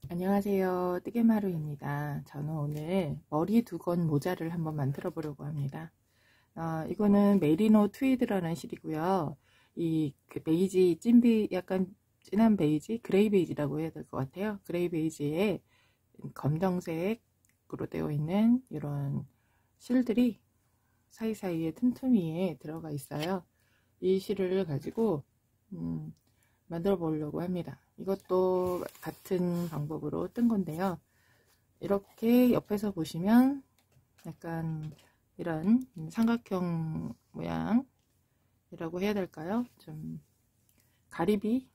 안녕하세요. 뜨개마루입니다. 저는 오늘 머리 두건 모자를 한번 만들어 보려고 합니다. 이거는 메리노 트위드라는 실이고요. 그 베이지, 약간 진한 베이지, 그레이 베이지라고 해야 될 것 같아요. 그레이 베이지에 검정색으로 되어 있는 이런 실들이 사이사이에 틈틈이에 들어가 있어요. 이 실을 가지고 만들어 보려고 합니다. 이것도 같은 방법으로 뜬 건데요. 이렇게 옆에서 보시면 약간 이런 삼각형 모양이라고 해야 될까요? 좀 가리비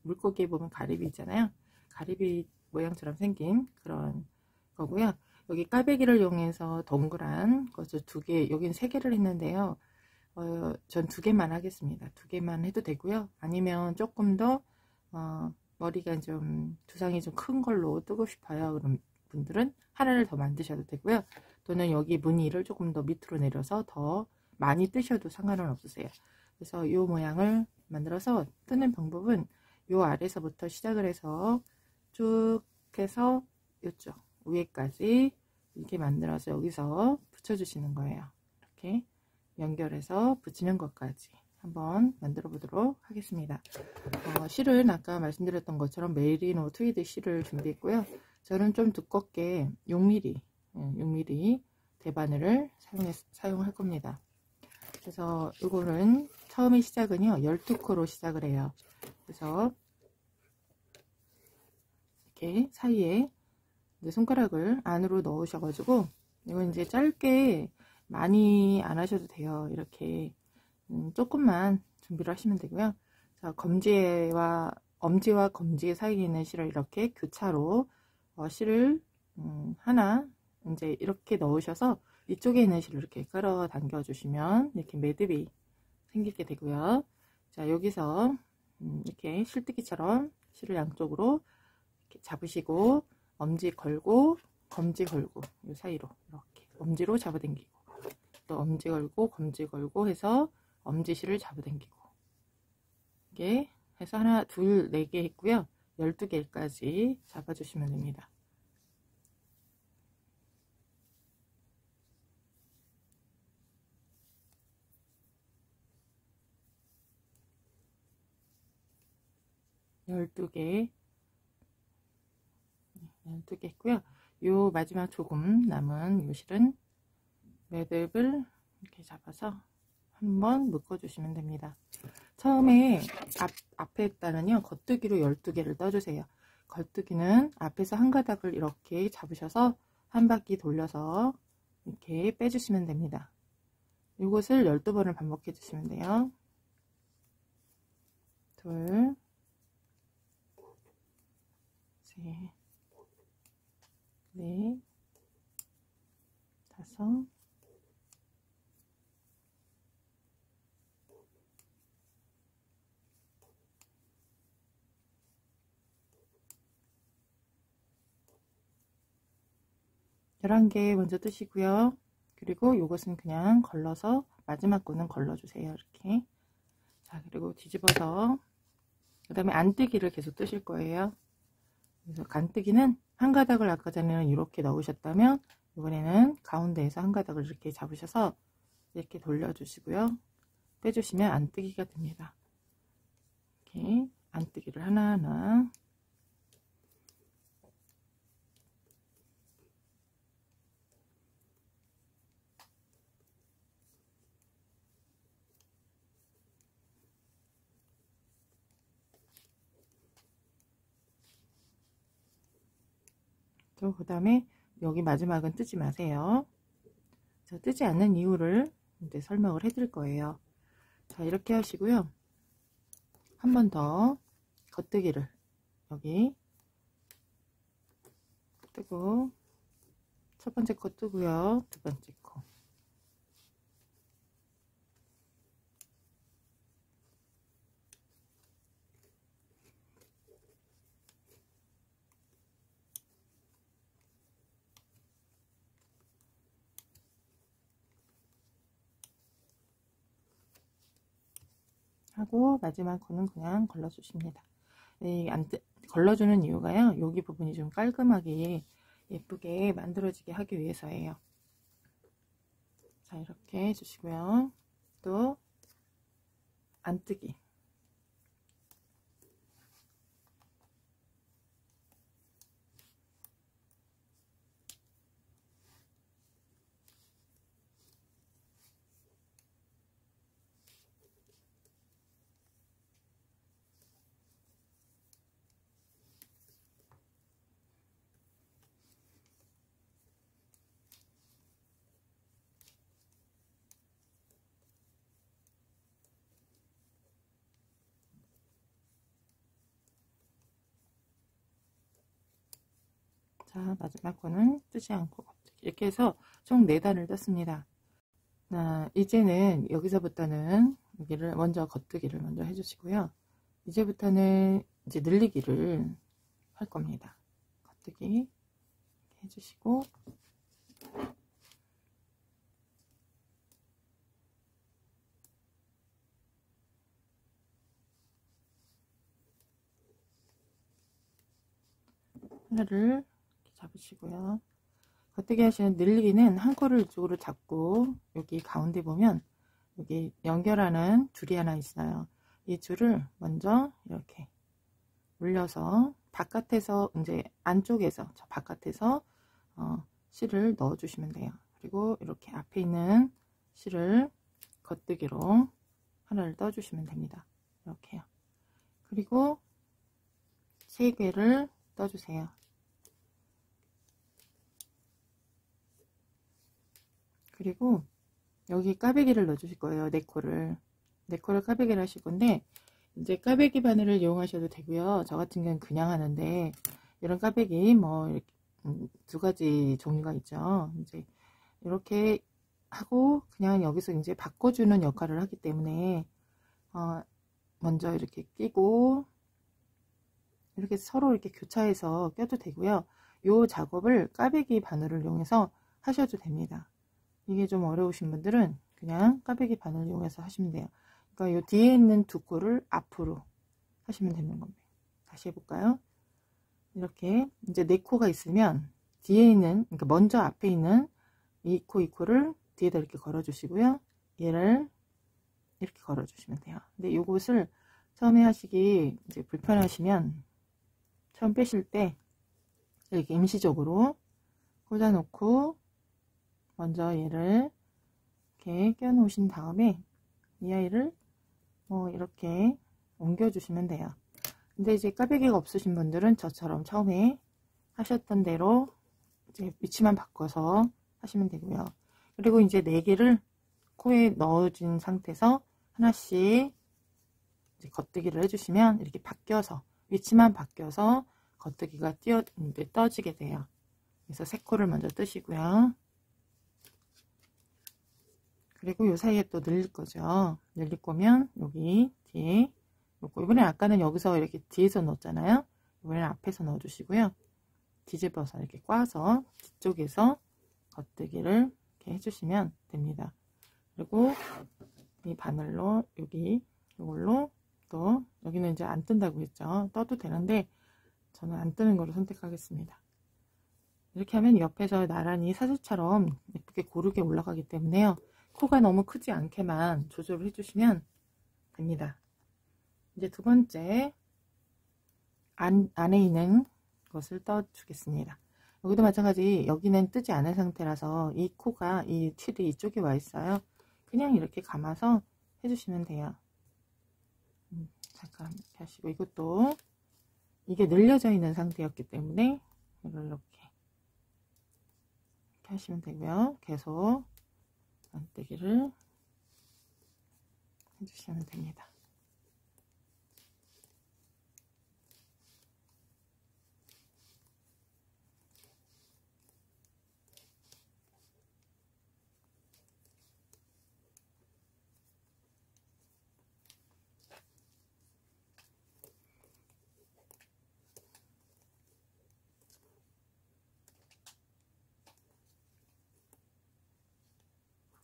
물고기에 보면 가리비 있잖아요. 가리비 모양처럼 생긴 그런 거고요. 여기 까베기를 이용해서 동그란 것을 두 개, 여기는 세 개를 했는데요. 전 두 개만 하겠습니다. 두 개만 해도 되고요. 아니면 조금 더 머리가 좀 두상이 좀 큰 걸로 뜨고 싶어요. 그럼 분들은 하나를 더 만드셔도 되고요. 또는 여기 무늬를 조금 더 밑으로 내려서 더 많이 뜨셔도 상관은 없으세요. 그래서 이 모양을 만들어서 뜨는 방법은 이 아래서부터 시작을 해서 쭉 해서 이쪽 위에까지 이렇게 만들어서 여기서 붙여주시는 거예요. 이렇게 연결해서 붙이는 것까지 한번 만들어 보도록 하겠습니다. 실은 아까 말씀드렸던 것처럼 메리노 트위드 실을 준비했고요. 저는 좀 두껍게 6mm 대바늘을 사용할 겁니다. 그래서 이거는 처음에 시작은요 12코로 시작을 해요. 그래서 이렇게 사이에 손가락을 안으로 넣으셔가지고 이건 이제 짧게 많이 안 하셔도 돼요. 이렇게 조금만 준비를 하시면 되고요. 자, 엄지와 검지 사이에 있는 실을 이렇게 교차로 실을 하나 이제 이렇게 넣으셔서 이쪽에 있는 실을 이렇게 끌어당겨 주시면 이렇게 매듭이 생기게 되고요. 자, 여기서 이렇게 실뜨기처럼 실을 양쪽으로 이렇게 잡으시고 엄지 걸고 검지 걸고 이 사이로 이렇게 엄지로 잡아당기고 또 엄지 걸고 검지 걸고 해서 엄지실을 잡아당기고 이게 해서 하나 둘 네 개 했고요. 12개까지 잡아주시면 됩니다. 열두 개 했고요. 요 마지막 조금 남은 요 실은 매듭을 이렇게 잡아서 한번 묶어 주시면 됩니다. 처음에 앞에 따는요 겉뜨기로 12개를 떠주세요. 겉뜨기는 앞에서 한 가닥을 이렇게 잡으셔서 한 바퀴 돌려서 이렇게 빼주시면 됩니다. 이것을 12번을 반복해 주시면 돼요. 둘, 셋, 넷, 다섯, 열한 개 먼저 뜨시고요. 그리고 이것은 그냥 걸러서 마지막 거는 걸러주세요. 이렇게. 자, 그리고 뒤집어서 그 다음에 안뜨기를 계속 뜨실 거예요. 그래서 간뜨기는 한 가닥을 아까 전에는 이렇게 넣으셨다면 이번에는 가운데에서 한 가닥을 이렇게 잡으셔서 이렇게 돌려주시고요. 빼주시면 안뜨기가 됩니다. 이렇게 안뜨기를 하나하나 또 그 다음에 여기 마지막은 뜨지 마세요. 자, 뜨지 않는 이유를 이제 설명을 해드릴 거예요. 자, 이렇게 하시고요. 한 번 더 겉뜨기를 여기 뜨고 첫 번째 거 뜨고요. 두 번째 거 하고 마지막 거는 그냥 걸러 주십니다. 걸러주는 이유가요, 여기 부분이 좀 깔끔하게 예쁘게 만들어지게 하기 위해서예요. 자, 이렇게 해주시고요. 또 안뜨기. 자, 마지막 거는 뜨지 않고 겉뜨기. 이렇게 해서 총 4단을 떴습니다. 이제는 여기서부터는 여기를 먼저 겉뜨기를 먼저 해주시고요. 이제부터는 이제 늘리기를 할 겁니다. 겉뜨기 이렇게 해주시고, 하나를 이렇게 잡으시고요. 겉뜨기 하시는 늘리기는 한 코를 이쪽으로 잡고, 여기 가운데 보면 여기 연결하는 줄이 하나 있어요. 이 줄을 먼저 이렇게 올려서 바깥에서, 이제 안쪽에서, 저 바깥에서 실을 넣어 주시면 돼요. 그리고 이렇게 앞에 있는 실을 겉뜨기로 하나를 떠 주시면 됩니다. 이렇게요. 그리고 3개를 떠 주세요. 그리고 여기 까베기를 넣어 주실 거예요. 4코를 까베기를 하실 건데, 이제 까베기 바늘을 이용하셔도 되고요. 저 같은 경우는 그냥 하는데, 이런 까베기 뭐 이렇게 2가지 종류가 있죠. 이제 이렇게 하고 그냥 여기서 이제 바꿔주는 역할을 하기 때문에 먼저 이렇게 끼고 이렇게 서로 이렇게 교차해서 껴도 되고요. 이 작업을 까베기 바늘을 이용해서 하셔도 됩니다. 이게 좀 어려우신 분들은 그냥 까베기 바늘을 이용해서 하시면 돼요. 그러니까 이 뒤에 있는 2코를 앞으로 하시면 되는 겁니다. 다시 해볼까요? 이렇게 이제 4코가 있으면 뒤에 있는, 그러니까 먼저 앞에 있는 2코를 뒤에다 이렇게 걸어 주시고요. 얘를 이렇게 걸어 주시면 돼요. 근데 이것을 처음에 하시기 이제 불편하시면 처음 빼실 때 이렇게 임시적으로 꽂아 놓고 먼저 얘를 이렇게 껴 놓으신 다음에 이 아이를 이렇게 옮겨 주시면 돼요. 근데 이제 까베기가 없으신 분들은 저처럼 처음에 하셨던 대로 이제 위치만 바꿔서 하시면 되고요. 그리고 이제 4개를 코에 넣어준 상태에서 하나씩 이제 겉뜨기를 해주시면 이렇게 바뀌어서, 위치만 바뀌어서 겉뜨기가 이제 떠지게 돼요. 그래서 3코를 먼저 뜨시고요. 그리고 요 사이에 또 늘릴 거죠. 늘릴 거면 여기 뒤에 놓고, 이번에 아까는 여기서 이렇게 뒤에서 넣었잖아요. 이번에는 앞에서 넣어 주시고요. 뒤집어서 이렇게 꽈서 뒤쪽에서 겉뜨기를 이렇게 해주시면 됩니다. 그리고 이 바늘로 여기 이걸로 또, 여기는 이제 안 뜬다고 했죠. 떠도 되는데 저는 안 뜨는 거로 선택하겠습니다. 이렇게 하면 옆에서 나란히 사슬처럼 예쁘게 고르게 올라가기 때문에요. 코가 너무 크지 않게만 조절을 해주시면 됩니다. 이제 2번째 안에 있는 것을 떠 주겠습니다. 여기도 마찬가지, 여기는 뜨지 않은 상태라서 이 코가, 이 칠이 이쪽에 와 있어요. 그냥 이렇게 감아서 해주시면 돼요. 잠깐 이렇게 하시고, 이것도 이게 늘려져 있는 상태였기 때문에 이걸 이렇게 하시면 되고요. 계속 안뜨기를 해주시면 됩니다.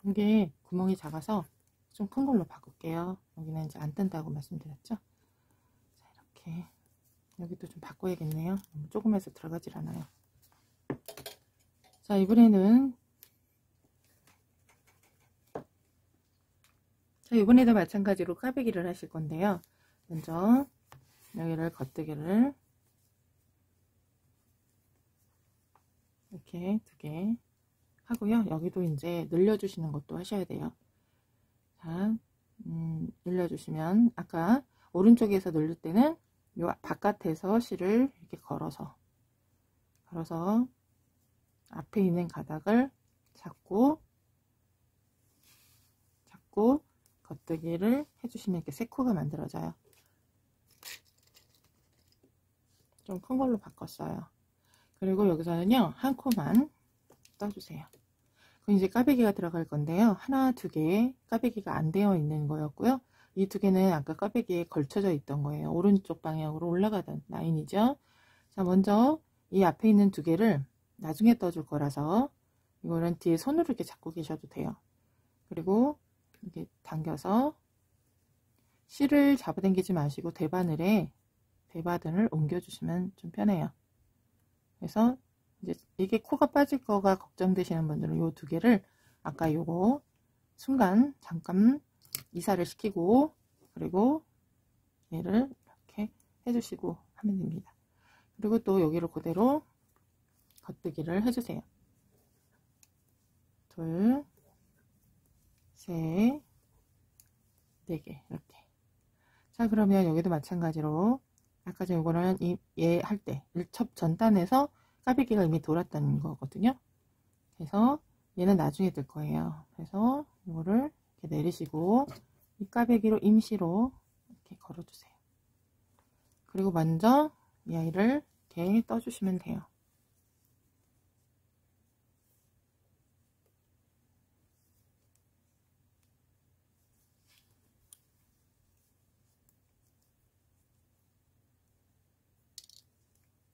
이게 구멍이 작아서 좀 큰 걸로 바꿀게요. 여기는 이제 안 뜬다고 말씀드렸죠. 자, 이렇게 여기도 좀 바꿔야겠네요. 너무 조금해서 들어가질 않아요. 자, 이번에도 마찬가지로 꽈배기를 하실 건데요. 먼저 여기를 겉뜨기를 이렇게 2개 하고요. 여기도 이제 늘려주시는 것도 하셔야 돼요. 자, 늘려주시면 아까 오른쪽에서 늘릴 때는 요 바깥에서 실을 이렇게 걸어서 앞에 있는 가닥을 잡고 겉뜨기를 해주시면 이렇게 3코가 만들어져요. 좀 큰 걸로 바꿨어요. 그리고 여기서는요, 1코만 떠주세요. 그럼 이제 꽈배기가 들어갈 건데요. 하나, 2개 꽈배기가 안 되어 있는 거였고요. 이 2개는 아까 꽈배기에 걸쳐져 있던 거예요. 오른쪽 방향으로 올라가던 라인이죠. 자, 먼저 이 앞에 있는 2개를 나중에 떠줄 거라서 이거는 뒤에 손으로 이렇게 잡고 계셔도 돼요. 그리고 이렇게 당겨서 실을 잡아당기지 마시고 대바늘을 옮겨주시면 좀 편해요. 그래서 이제 이게 코가 빠질 거가 걱정되시는 분들은 요 2개를 아까 요거 순간 잠깐 이사를 시키고 그리고 얘를 이렇게 해주시고 하면 됩니다. 그리고 또 여기를 그대로 겉뜨기를 해주세요. 2, 3, 4개 이렇게. 자, 그러면 여기도 마찬가지로 아까 전 이거는 얘 할 때 1첩 전단에서 꽈배기가 이미 돌았다는 거거든요. 그래서 얘는 나중에 들 거예요. 그래서 이거를 이렇게 내리시고 이 꽈배기로 임시로 이렇게 걸어주세요. 그리고 먼저 이 아이를 이렇게 떠주시면 돼요.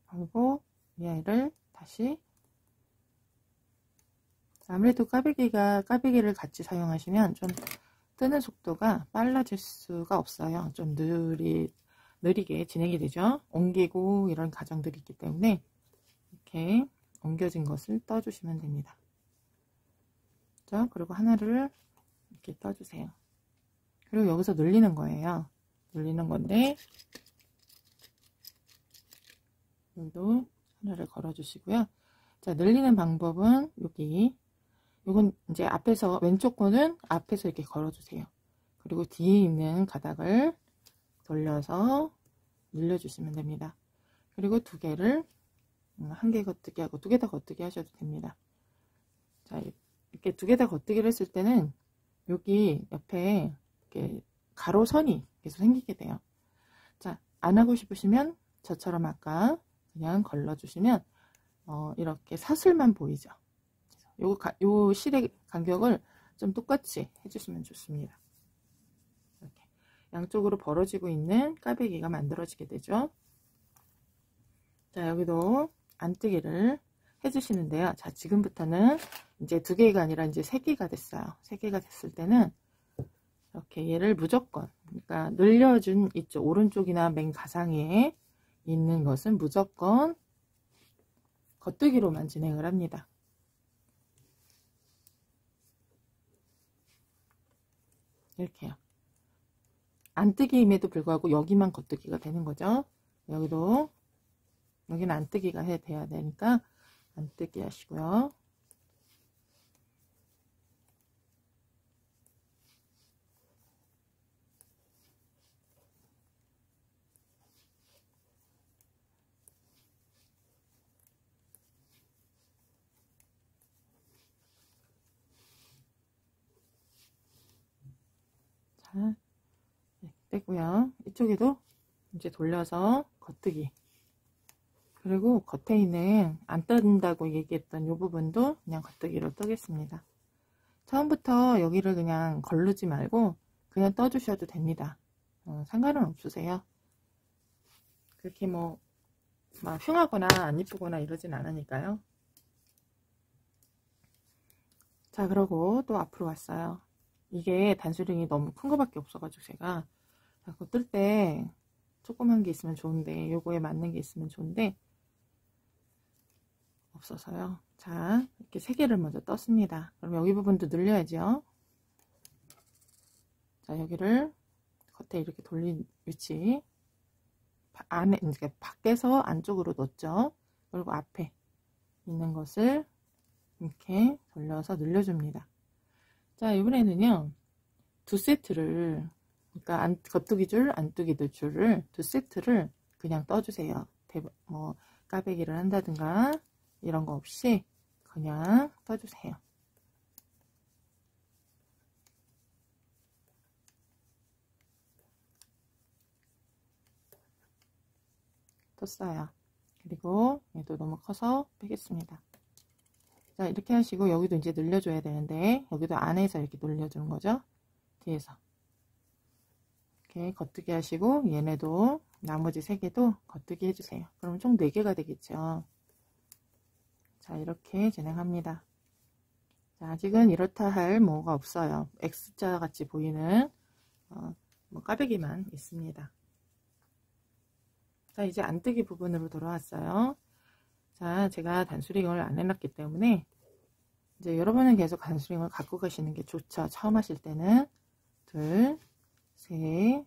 그리고 이 아이를 다시 아무래도 꽈배기를 같이 사용하시면 좀 뜨는 속도가 빨라질 수가 없어요. 좀 느리게 진행이 되죠. 옮기고 이런 과정들이 있기 때문에 이렇게 옮겨진 것을 떠주시면 됩니다. 자, 그리고 하나를 이렇게 떠주세요. 그리고 여기서 늘리는 거예요. 늘리는 건데 여기도 하나를 걸어 주시고요. 자, 늘리는 방법은 요건 이제 앞에서 왼쪽 거는 앞에서 이렇게 걸어 주세요. 그리고 뒤에 있는 가닥을 돌려서 늘려 주시면 됩니다. 그리고 2개를 1개 겉뜨기 하고 2개 다 겉뜨기 하셔도 됩니다. 자, 이렇게 2개 다 겉뜨기를 했을 때는 여기 옆에 이렇게 가로선이 계속 생기게 돼요. 자, 안 하고 싶으시면 저처럼 아까 그냥 걸러주시면 이렇게 사슬만 보이죠. 요 실의 간격을 좀 똑같이 해주시면 좋습니다. 이렇게 양쪽으로 벌어지고 있는 꽈배기가 만들어지게 되죠. 자, 여기도 안뜨기를 해주시는데요. 자, 지금부터는 이제 2개가 아니라 이제 3개가 됐어요. 3개가 됐을 때는 이렇게 얘를 무조건, 그러니까 늘려준 이쪽 오른쪽이나 맨 가상에 있는 것은 무조건 겉뜨기로만 진행을 합니다. 이렇게요. 안뜨기임에도 불구하고 여기만 겉뜨기가 되는 거죠. 여기는 안뜨기가 돼야 되니까 안뜨기 하시고요. 자, 떼고요. 이쪽에도 이제 돌려서 겉뜨기. 그리고 겉에 있는 안 뜬다고 얘기했던 이 부분도 그냥 겉뜨기로 뜨겠습니다. 처음부터 여기를 그냥 걸르지 말고 그냥 떠주셔도 됩니다. 상관은 없으세요. 그렇게 막 흉하거나 안 이쁘거나 이러진 않으니까요. 자, 그러고 또 앞으로 왔어요. 이게 단수령이 너무 큰 거밖에 없어가지고 제가 자꾸 뜰 때 조그만 게 있으면 좋은데, 요거에 맞는 게 있으면 좋은데 없어서요. 자, 이렇게 3개를 먼저 떴습니다. 그럼 여기 부분도 늘려야죠. 자, 여기를 겉에 이렇게 돌린 위치, 안에, 이제 밖에서 안쪽으로 넣었죠. 그리고 앞에 있는 것을 이렇게 돌려서 늘려줍니다. 자, 이번에는요, 2세트를, 그러니까 겉뚜기 줄, 안뚜기 줄을 2세트를 그냥 떠주세요. 뭐, 까베기를 한다든가, 이런 거 없이 그냥 떠주세요. 떴어요. 그리고 얘도 너무 커서 빼겠습니다. 자, 이렇게 하시고 여기도 이제 늘려줘야 되는데 여기도 안에서 이렇게 늘려주는 거죠. 뒤에서 이렇게 겉뜨기 하시고 얘네도 나머지 3개도 겉뜨기 해주세요. 그럼 총 4개가 되겠죠. 자, 이렇게 진행합니다. 자, 아직은 이렇다 할 뭐가 없어요. X자 같이 보이는 뭐 까베기만 있습니다. 자, 이제 안뜨기 부분으로 돌아왔어요. 자, 제가 단수링을 안 해놨기 때문에 이제 여러분은 계속 단수링을 갖고 가시는 게 좋죠. 처음 하실 때는 2, 3,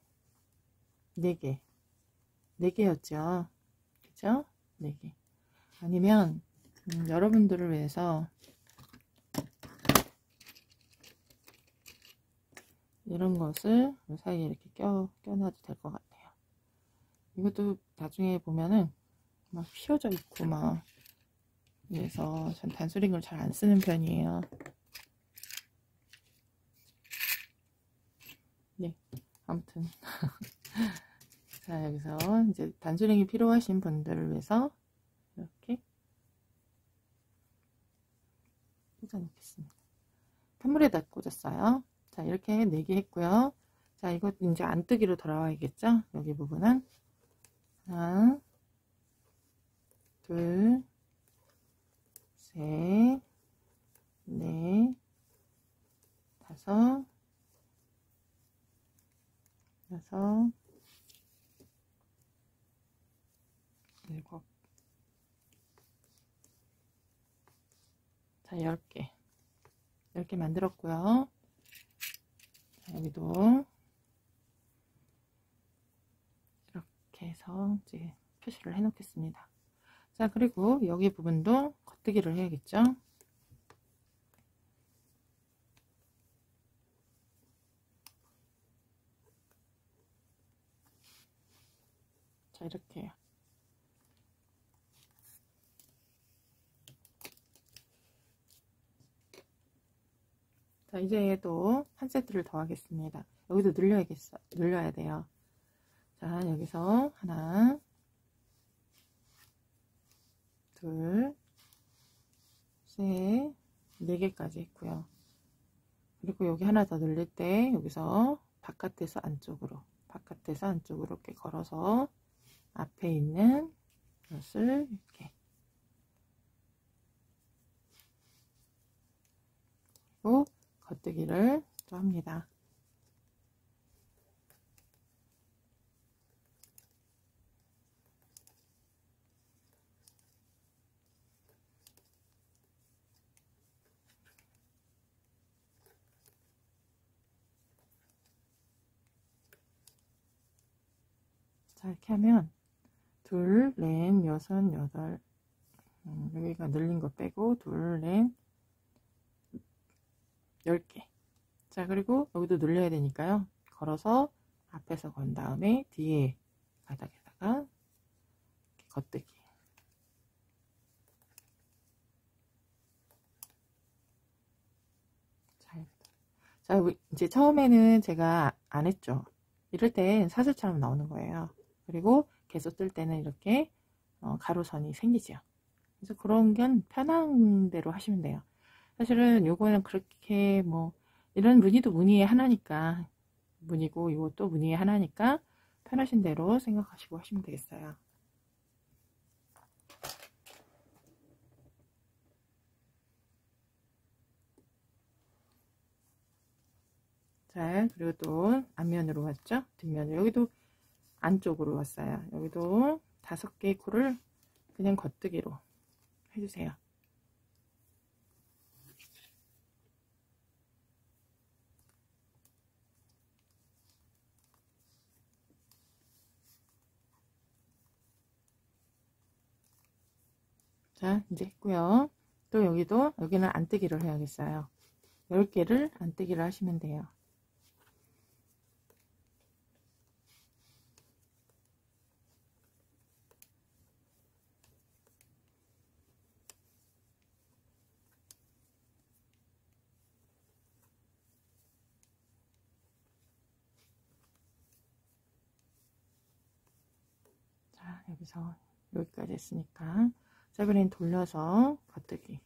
4개 4개였죠. 그죠? 4개. 아니면 여러분들을 위해서 이런 것을 이 사이에 이렇게 껴놔도 될 것 같아요. 이것도 나중에 보면은 막 휘어져 있고 막 그래서 전 단수링을 잘 안 쓰는 편이에요. 네, 아무튼 자, 여기서 이제 단수링이 필요하신 분들을 위해서 이렇게 꽂아 놓겠습니다. 편물에다 꽂았어요. 자, 이렇게 4개 했고요. 자, 이거 이제 안뜨기로 돌아와야겠죠? 여기 부분은 하나, 둘, 셋, 넷, 다섯, 여섯, 일곱. 자, 10개. 10개 만들었고요. 자, 여기도 이렇게 해서 이제 표시를 해 놓겠습니다. 자, 그리고 여기 부분도 겉뜨기를 해야겠죠? 자, 이렇게 해요. 자, 이제 또 한 세트를 더 하겠습니다. 여기도 늘려야 돼요. 자, 여기서 하나, 둘, 셋, 4개까지 했고요. 그리고 여기 하나 더 늘릴 때 여기서 바깥에서 안쪽으로 이렇게 걸어서 앞에 있는 것을 이렇게 그리고 겉뜨기를 또 합니다. 자, 이렇게 하면 둘, 넷, 여섯, 여덟, 여기가 늘린 거 빼고 둘, 넷, 10개. 자, 그리고 여기도 늘려야 되니까요. 걸어서 앞에서 건 다음에 뒤에 바닥에다가 이렇게 겉뜨기. 자, 이제 처음에는 제가 안 했죠. 이럴 땐 사슬처럼 나오는 거예요. 그리고 계속 뜰 때는 이렇게 가로선이 생기죠. 그래서 그런 건 편한 대로 하시면 돼요. 사실은 요거는 그렇게 뭐 이런 무늬도 무늬의 하나니까 무늬고 이것도 무늬의 하나니까 편하신 대로 생각하시고 하시면 되겠어요. 자, 그리고 또 앞면으로 왔죠. 뒷면으로 여기도 안쪽으로 왔어요. 여기도 5개의 코를 그냥 겉뜨기로 해주세요. 자, 이제 했고요. 또 여기는 안뜨기를 해야겠어요. 10개를 안뜨기를 하시면 돼요. 자, 여기서 여기까지 했으니까 세븐인 돌려서 겉뜨기.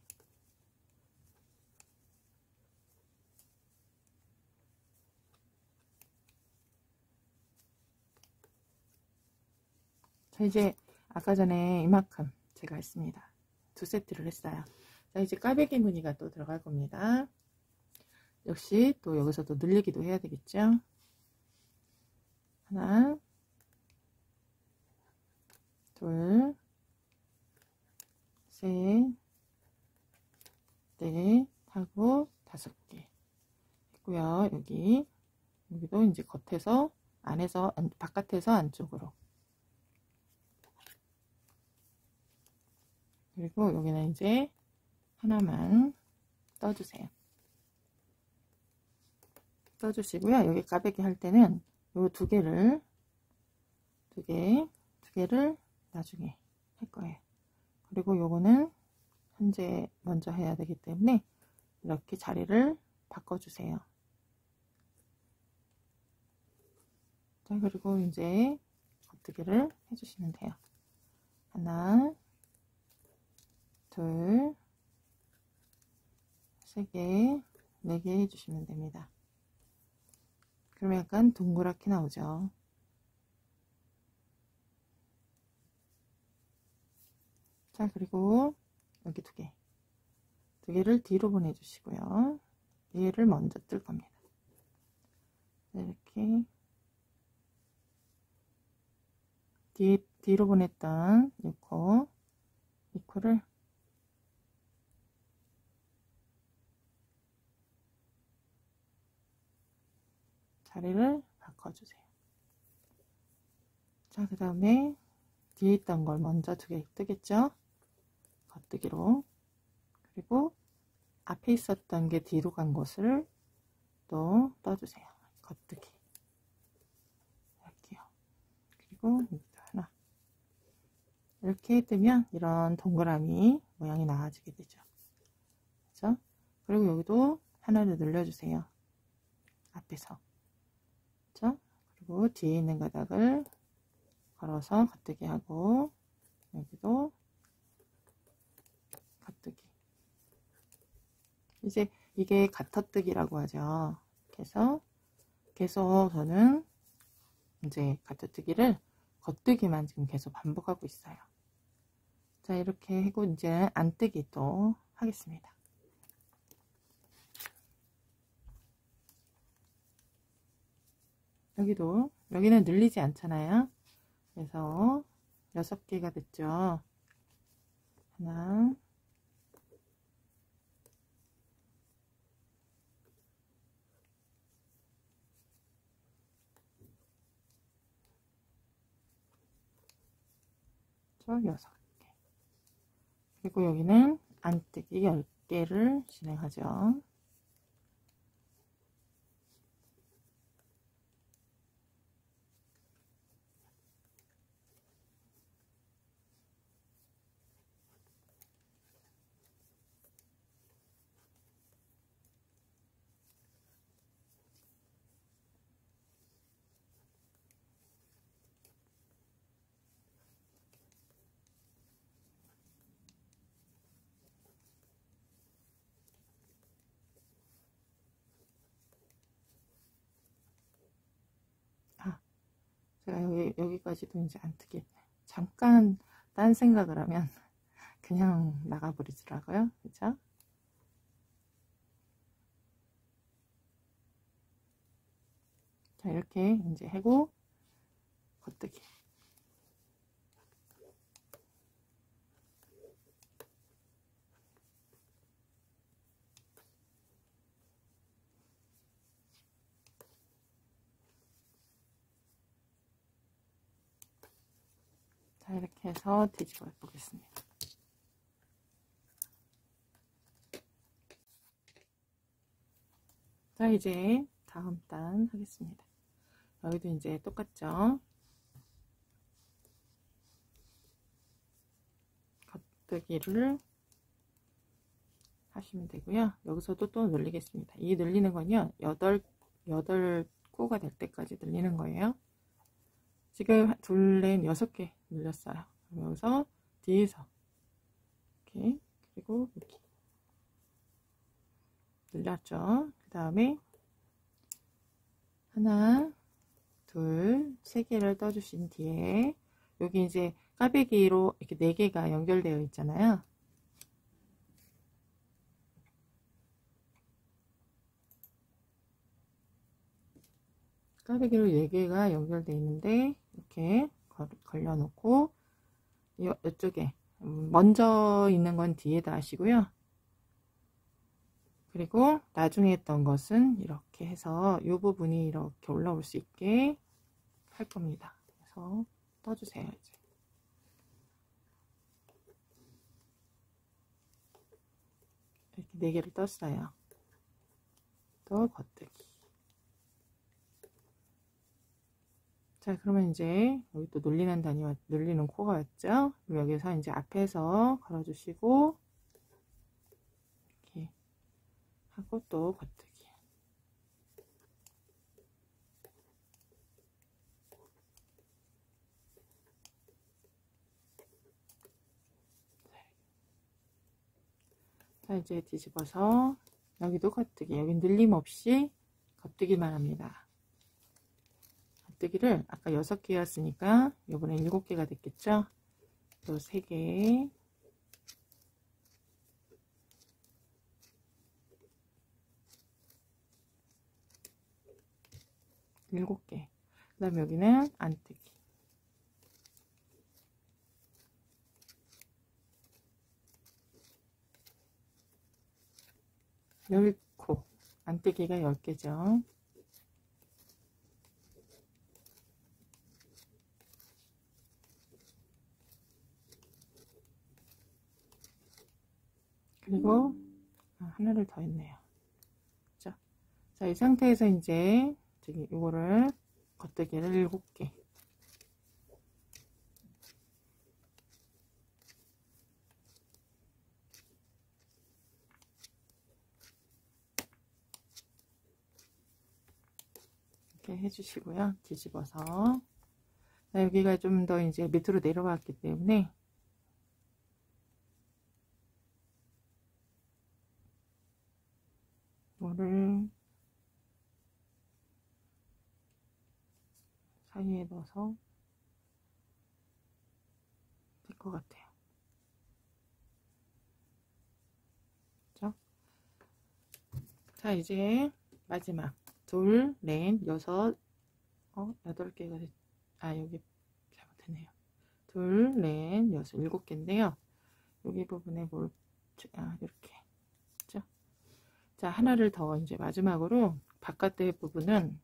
자, 이제 아까 전에 이만큼 제가 했습니다. 2세트를 했어요. 자, 이제 까베기 무늬가 또 들어갈 겁니다. 역시 또 여기서도 늘리기도 해야 되겠죠. 하나, 둘, 셋, 넷 하고 5개 했고요. 여기도 이제 겉에서 안에서 바깥에서 안쪽으로, 그리고 여기는 이제 하나만 떠주세요. 떠주시고요. 여기 까베기 할 때는 요 2개를 나중에 할 거예요. 그리고 요거는 현재 먼저 해야 되기 때문에 이렇게 자리를 바꿔주세요. 자, 그리고 이제 겉뜨기를 해주시면 돼요. 하나, 둘, 3개, 4개 해주시면 됩니다. 그러면 약간 동그랗게 나오죠. 자, 그리고 여기 2개를 뒤로 보내주시고요. 얘를 먼저 뜰 겁니다. 이렇게 뒤로 보냈던 이 코를 자리를 바꿔주세요. 자, 그 다음에 뒤에 있던 걸 먼저 2개 뜨겠죠? 겉뜨기로. 그리고 앞에 있었던 게 뒤로 간 것을 또 떠주세요. 겉뜨기. 이렇게요. 그리고 여기도 하나. 이렇게 뜨면 이런 동그라미 모양이 나와지게 되죠. 그렇죠? 그리고 여기도 하나를 늘려주세요. 앞에서. 그렇죠? 그리고 뒤에 있는 가닥을 걸어서 겉뜨기 하고, 여기도 겉뜨기. 이제 이게 가터뜨기라고 하죠. 그래서 계속 저는 이제 가터뜨기를 겉뜨기만 지금 계속 반복하고 있어요. 자, 이렇게 하고 이제 안뜨기 또 하겠습니다. 여기는 늘리지 않잖아요. 그래서 6개가 됐죠. 하나, 저 6개. 그리고 여기는 안뜨기 10개를 진행하죠. 제가 여기까지도 이제 안뜨기 잠깐 딴 생각을 하면 그냥 나가버리더라고요. 그죠? 자, 이렇게 이제 하고 겉뜨기. 자, 이렇게 해서 뒤집어 보겠습니다. 자, 이제 다음 단 하겠습니다. 여기도 이제 똑같죠? 겉뜨기를 하시면 되고요. 여기서도 또 늘리겠습니다. 이 늘리는 건요, 8코가 될 때까지 늘리는 거예요. 지금 둘, 넷, 6개 늘렸어요. 여기서 뒤에서 이렇게, 그리고 이렇게 늘렸죠. 그 다음에 하나, 둘, 3개를 떠주신 뒤에 여기 이제 꽈배기로 이렇게 4개가 연결되어 있잖아요. 꽈배기로 4개가 연결되어 있는데 이렇게 걸려 놓고 이쪽에 먼저 있는 건 뒤에다 하시고요. 그리고 나중에 했던 것은 이렇게 해서 이 부분이 이렇게 올라올 수 있게 할 겁니다. 그래서 떠주세요. 이제 이렇게 4개를 떴어요. 또 겉뜨기. 자, 그러면 이제 여기 또 눌리는 단위와 눌리는 코가 왔죠? 그럼 여기서 이제 앞에서 걸어주시고 이렇게 하고 또 겉뜨기. 자, 이제 뒤집어서 여기도 겉뜨기. 여기 늘림 없이 겉뜨기만 합니다. 겉뜨기를 아까 6개였으니까 이번에 7개가 됐겠죠? 또 3개. 일곱 개. 그 다음에 여기는 안뜨기. 열코. 안뜨기가 10개죠. 그리고 하나를 더 했네요. 자, 이 상태에서 이제 저기 이거를 겉뜨기를 7개. 이렇게 해주시고요. 뒤집어서. 자, 여기가 좀 더 이제 밑으로 내려갔기 때문에 이거를 사이에 넣어서 될 것 같아요. 그렇죠? 자, 이제 마지막 둘, 넷, 6, 8개가 됐, 여기 잘못했네요. 둘, 넷, 6, 7개인데요. 여기 부분에 이렇게. 그렇죠? 자, 하나를 더 이제 마지막으로 바깥의 부분은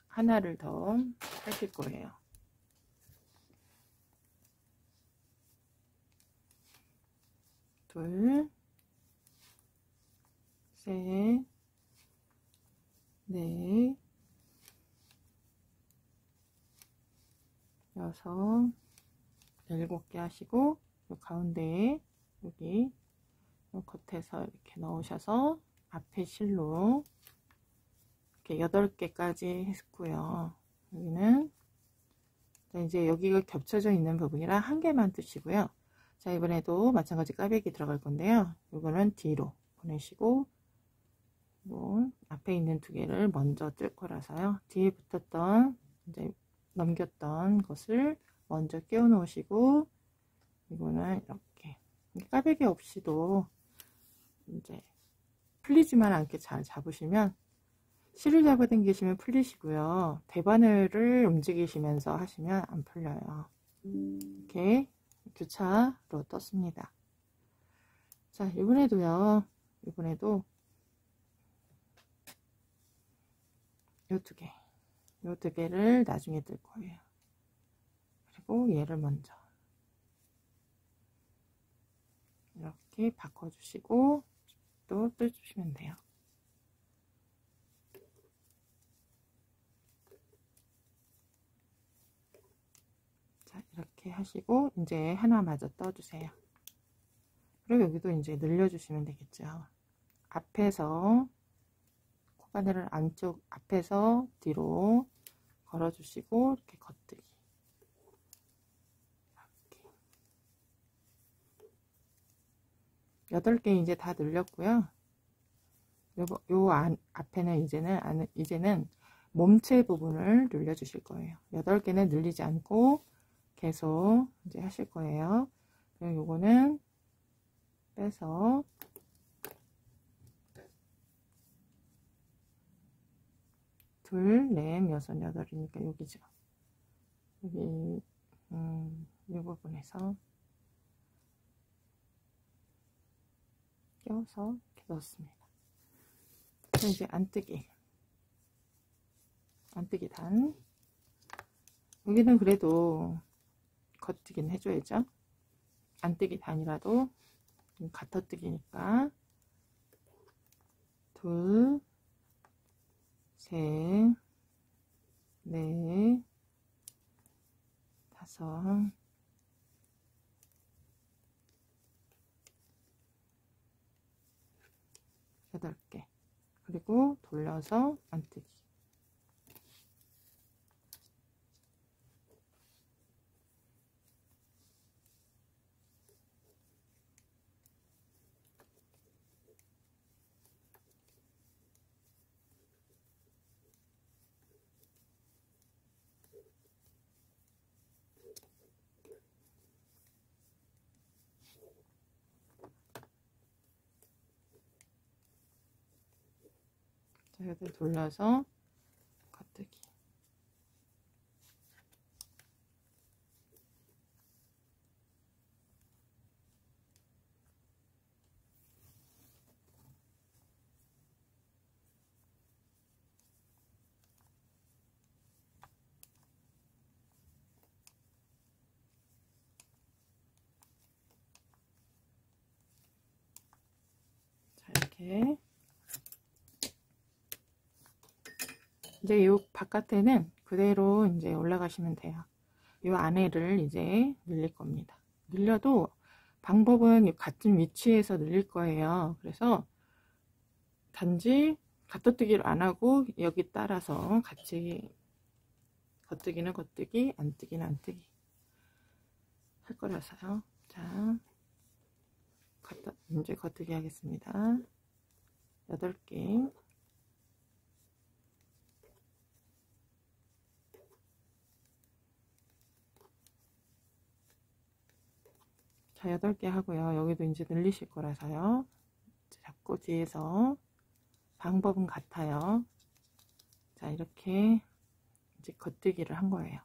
하나를 더 하실 거예요. 둘, 셋, 넷, 6, 7개 하시고 요 가운데에 여기 요 겉에서 이렇게 넣으셔서 앞에 실로 이렇게 8개까지 했고요. 여기는 자, 이제 여기가 겹쳐져 있는 부분이라 한 개만 뜨시고요. 자, 이번에도 마찬가지 꽈배기 들어갈 건데요. 이거는 뒤로 보내시고 앞에 있는 2개를 먼저 뜰 거라서요. 뒤에 붙었던 이제 넘겼던 것을 먼저 끼워 놓으시고 이거는 이렇게 꽈배기 없이도 이제 풀리지만 않게 잘 잡으시면 실을 잡아당기시면 풀리시고요. 대바늘을 움직이시면서 하시면 안 풀려요. 이렇게 교차로 떴습니다. 자, 이번에도 요 두 개를 나중에 뜰 거예요. 그리고 얘를 먼저 이렇게 바꿔주시고 또 뜰주시면 돼요. 자, 이렇게 하시고 이제 하나 마저 떠주세요. 그리고 여기도 이제 늘려주시면 되겠죠. 앞에서 코바늘을 안쪽 앞에서 뒤로 걸어주시고 이렇게 겉뜨기. 이렇게 8개 이제 다 늘렸고요. 앞에는 이제는 몸체 부분을 늘려주실 거예요. 8개는 늘리지 않고 계속 이제 하실 거예요. 그리고 요거는 빼서 둘, 넷, 여섯, 여덟이니까 여기죠. 여기 이 부분에서 껴서 이렇게 넣었습니다. 그럼 이제 안뜨기 단. 여기는 그래도 겉뜨기는 해줘야죠. 안뜨기 단이라도 가터뜨기니까 둘, 셋, 넷, 다섯, 여덟 개. 그리고 돌려서 안뜨기. 자, 이렇게 돌려서 겉뜨기. 자, 이렇게 이제 이 바깥에는 그대로 이제 올라가시면 돼요. 이 안에를 이제 늘릴 겁니다. 늘려도 방법은 같은 위치에서 늘릴 거예요. 그래서 단지 가터뜨기를 안 하고 여기 따라서 같이 겉뜨기는 겉뜨기, 안뜨기는 안뜨기 할 거라서요. 자, 이제 겉뜨기 하겠습니다. 8개. 자, 8개 하고요. 여기도 이제 늘리실 거라서요. 잡고 뒤에서 방법은 같아요. 자, 이렇게 이제 겉뜨기를 한 거예요.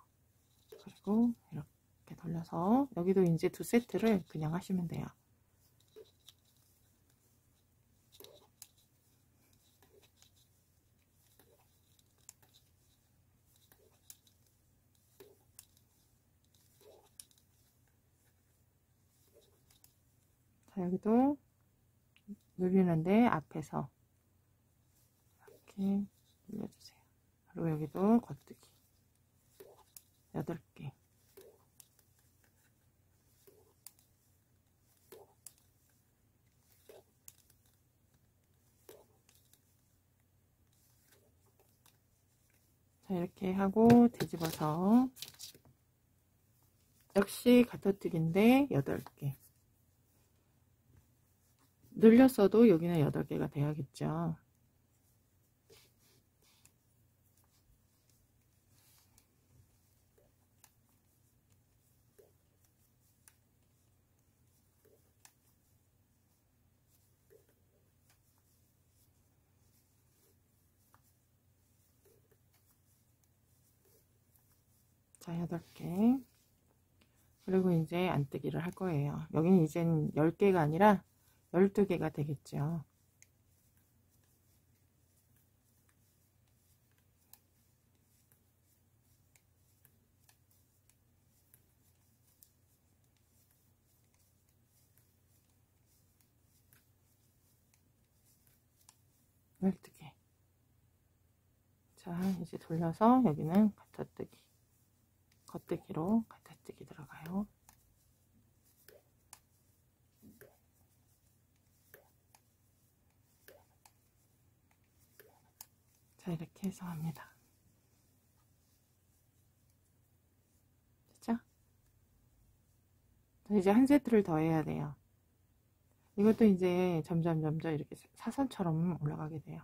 그리고 이렇게 돌려서 여기도 이제 2세트를 그냥 하시면 돼요. 자, 여기도 늘리는데 앞에서 이렇게 늘려주세요. 그리고 여기도 겉뜨기 8개. 자, 이렇게 하고 뒤집어서 역시 가터뜨기인데 8개. 늘렸어도 여기는 8개가 돼야겠죠. 자, 8개. 그리고 이제 안뜨기를 할 거예요. 여기는 이젠 10개가 아니라 12개가 되겠죠. 자, 이제 돌려서 여기는 갖다뜨기, 겉뜨기로 갖다뜨기 들어가요. 자, 이렇게 해서 합니다. 됐죠? 자, 이제 한 세트를 더 해야 돼요. 이것도 이제 점점 이렇게 사선처럼 올라가게 돼요.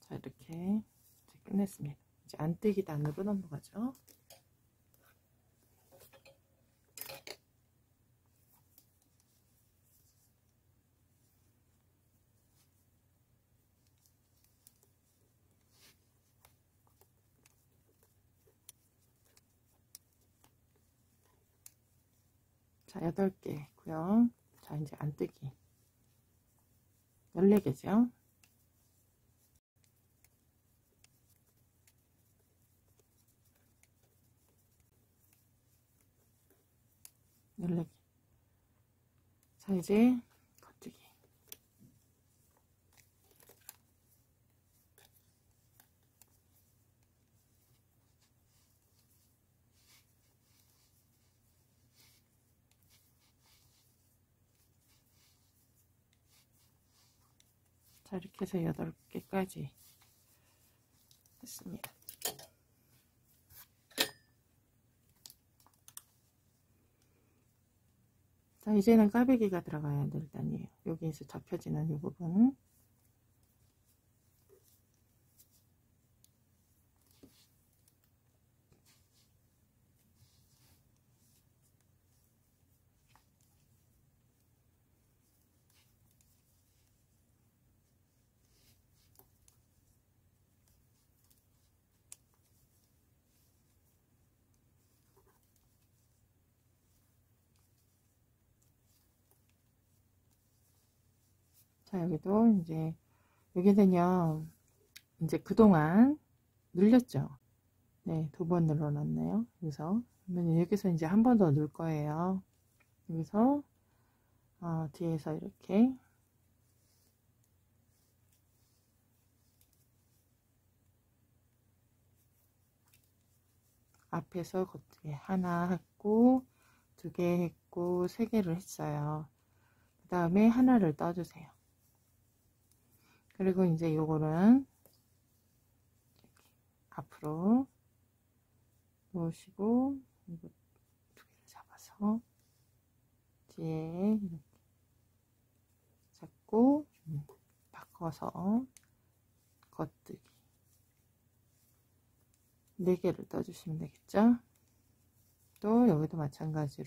자, 이렇게 이제 끝냈습니다. 이제 안뜨기 단으로 넘어가죠. 자, 8개 고요. 자, 이제 안뜨기 14개죠. 자, 이제 겉뜨기. 자, 이렇게 해서 8개까지 했습니다. 자, 이제는 까베기가 들어가야 될 단이에요. 여기에서 접혀지는 이 부분. 자, 여기도 이제 여기는요, 이제 그동안 늘렸죠. 네, 2번 늘어났네요. 그래서 여기서 이제 한 번 더 넣을 거예요. 여기서 뒤에서 이렇게 앞에서 겉에 하나 했고 2개 했고 3개를 했어요. 그 다음에 하나를 떠주세요. 그리고 이제 요거는 앞으로 놓으시고 이거 2개를 잡아서 뒤에 이렇게 잡고 바꿔서 겉뜨기 4개를 떠주시면 되겠죠. 또 여기도 마찬가지로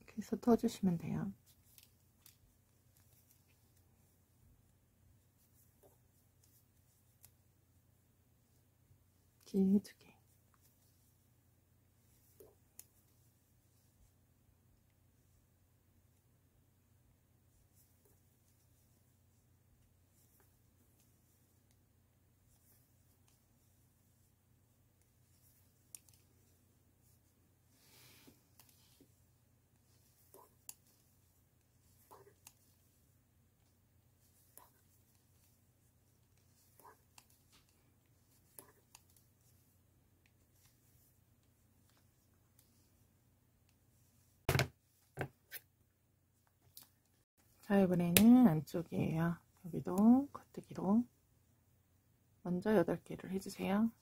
이렇게 해서 떠주시면 돼요. 뒤에 2개. 자, 이번에는 안쪽이에요. 여기도 겉뜨기로 먼저 8개를 해주세요.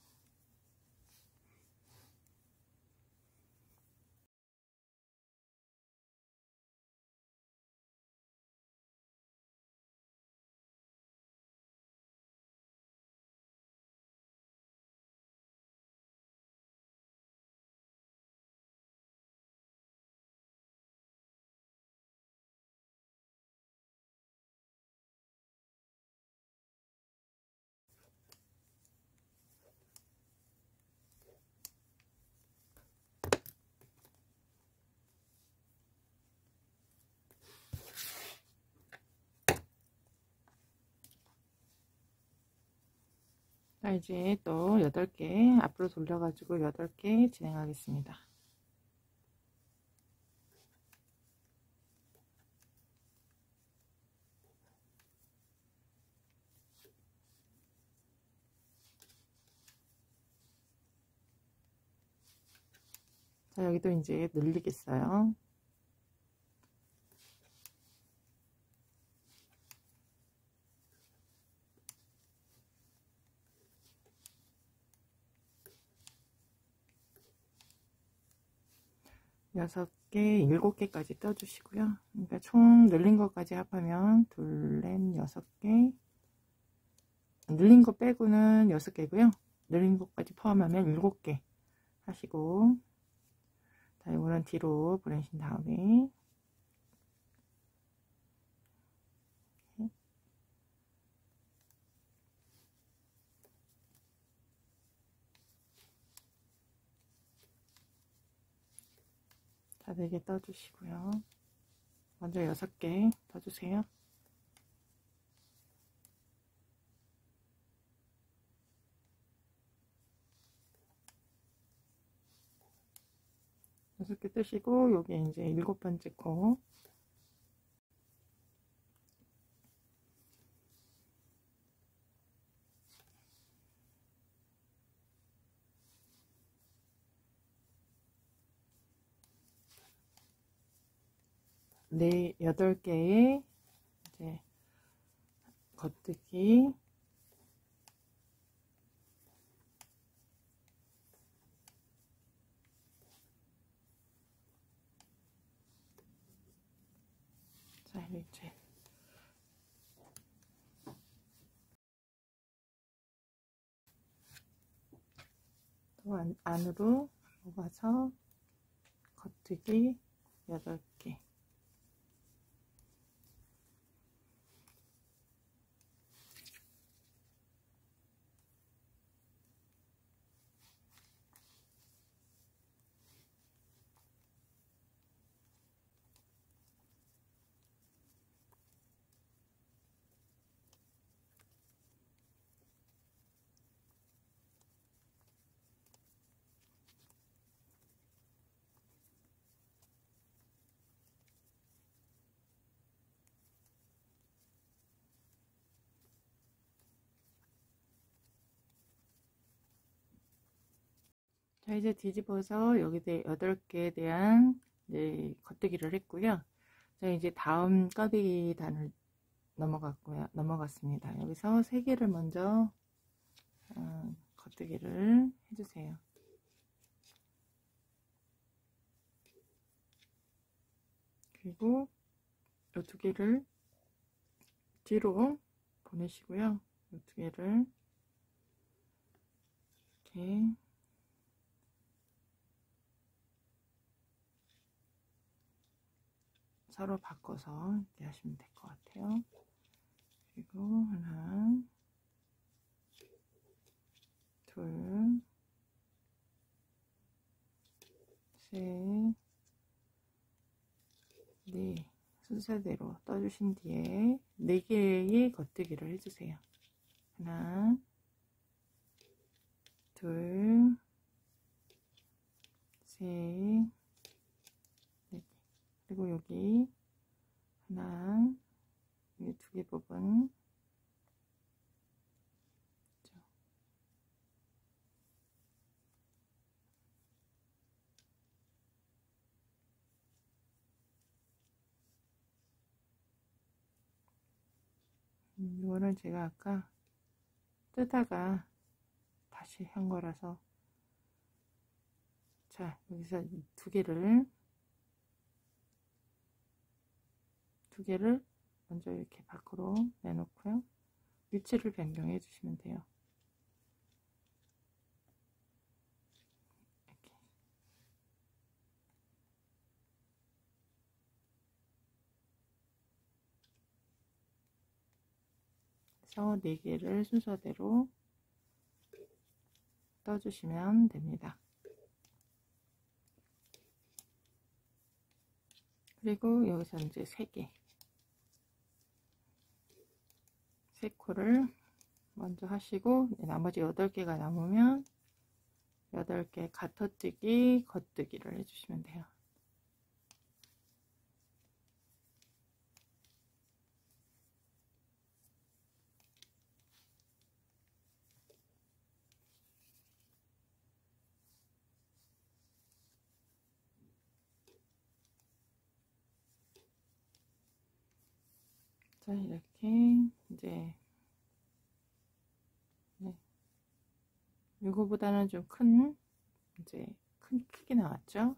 자, 이제 또 8개 앞으로 돌려가지고 8개 진행하겠습니다. 자, 여기도 이제 늘리겠어요. 여섯 개, 7개까지 떠주시고요. 그러니까 총 늘린 것까지 합하면 둘, 넷, 6개. 늘린 거 빼고는 6개고요. 늘린 것까지 포함하면 7개 하시고, 자, 이거는 뒤로 보내신 다음에 자, 4개 떠주시고요. 먼저 6개 떠주세요. 여섯 개 뜨시고, 요게 이제 7번째 코. 네, 8개의 이제 겉뜨기. 자, 이제 또 안으로 뽑아서 겉뜨기 8개. 자, 이제 뒤집어서 여기 8개에 대한 이제 겉뜨기를 했고요. 자, 이제 다음 꽈배기 단을 넘어갔습니다. 여기서 3개를 먼저 겉뜨기를 해주세요. 그리고 이 2개를 뒤로 보내시고요. 이 2개를 이렇게 서로 바꿔서 이렇게 하시면 될 것 같아요. 그리고 하나, 둘, 셋, 넷. 순서대로 떠주신 뒤에 4개의 겉뜨기를 해주세요. 하나, 둘, 셋, 넷. 그리고 여기 하나, 여기 2개 부분. 이거는 제가 아까 뜨다가 다시 한 거라서. 자, 여기서 두 개를 먼저 이렇게 밖으로 내놓고요. 위치를 변경해 주시면 돼요. 이렇게. 그래서 4개를 순서대로 떠주시면 됩니다. 그리고 여기서 이제 3개, 3코를 먼저 하시고, 나머지 8개가 남으면 8개 가터뜨기, 겉뜨기를 해주시면 돼요. 자, 이렇게 이제 이거보다는 좀 큰, 이제 크게 나왔죠?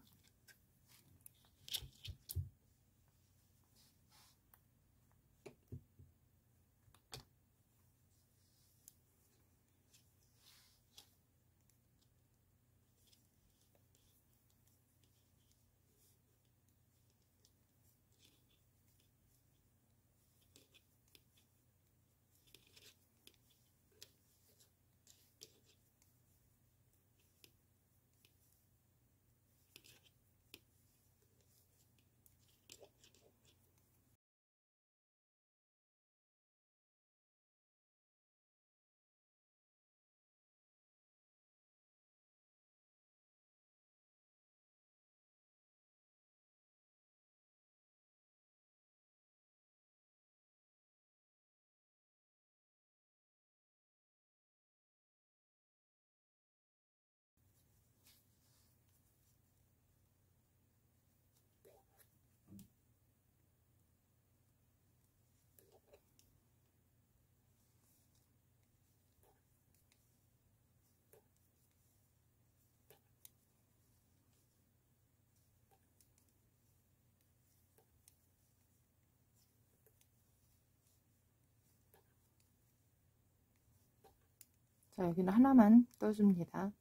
자, 여기는 하나만 떠줍니다.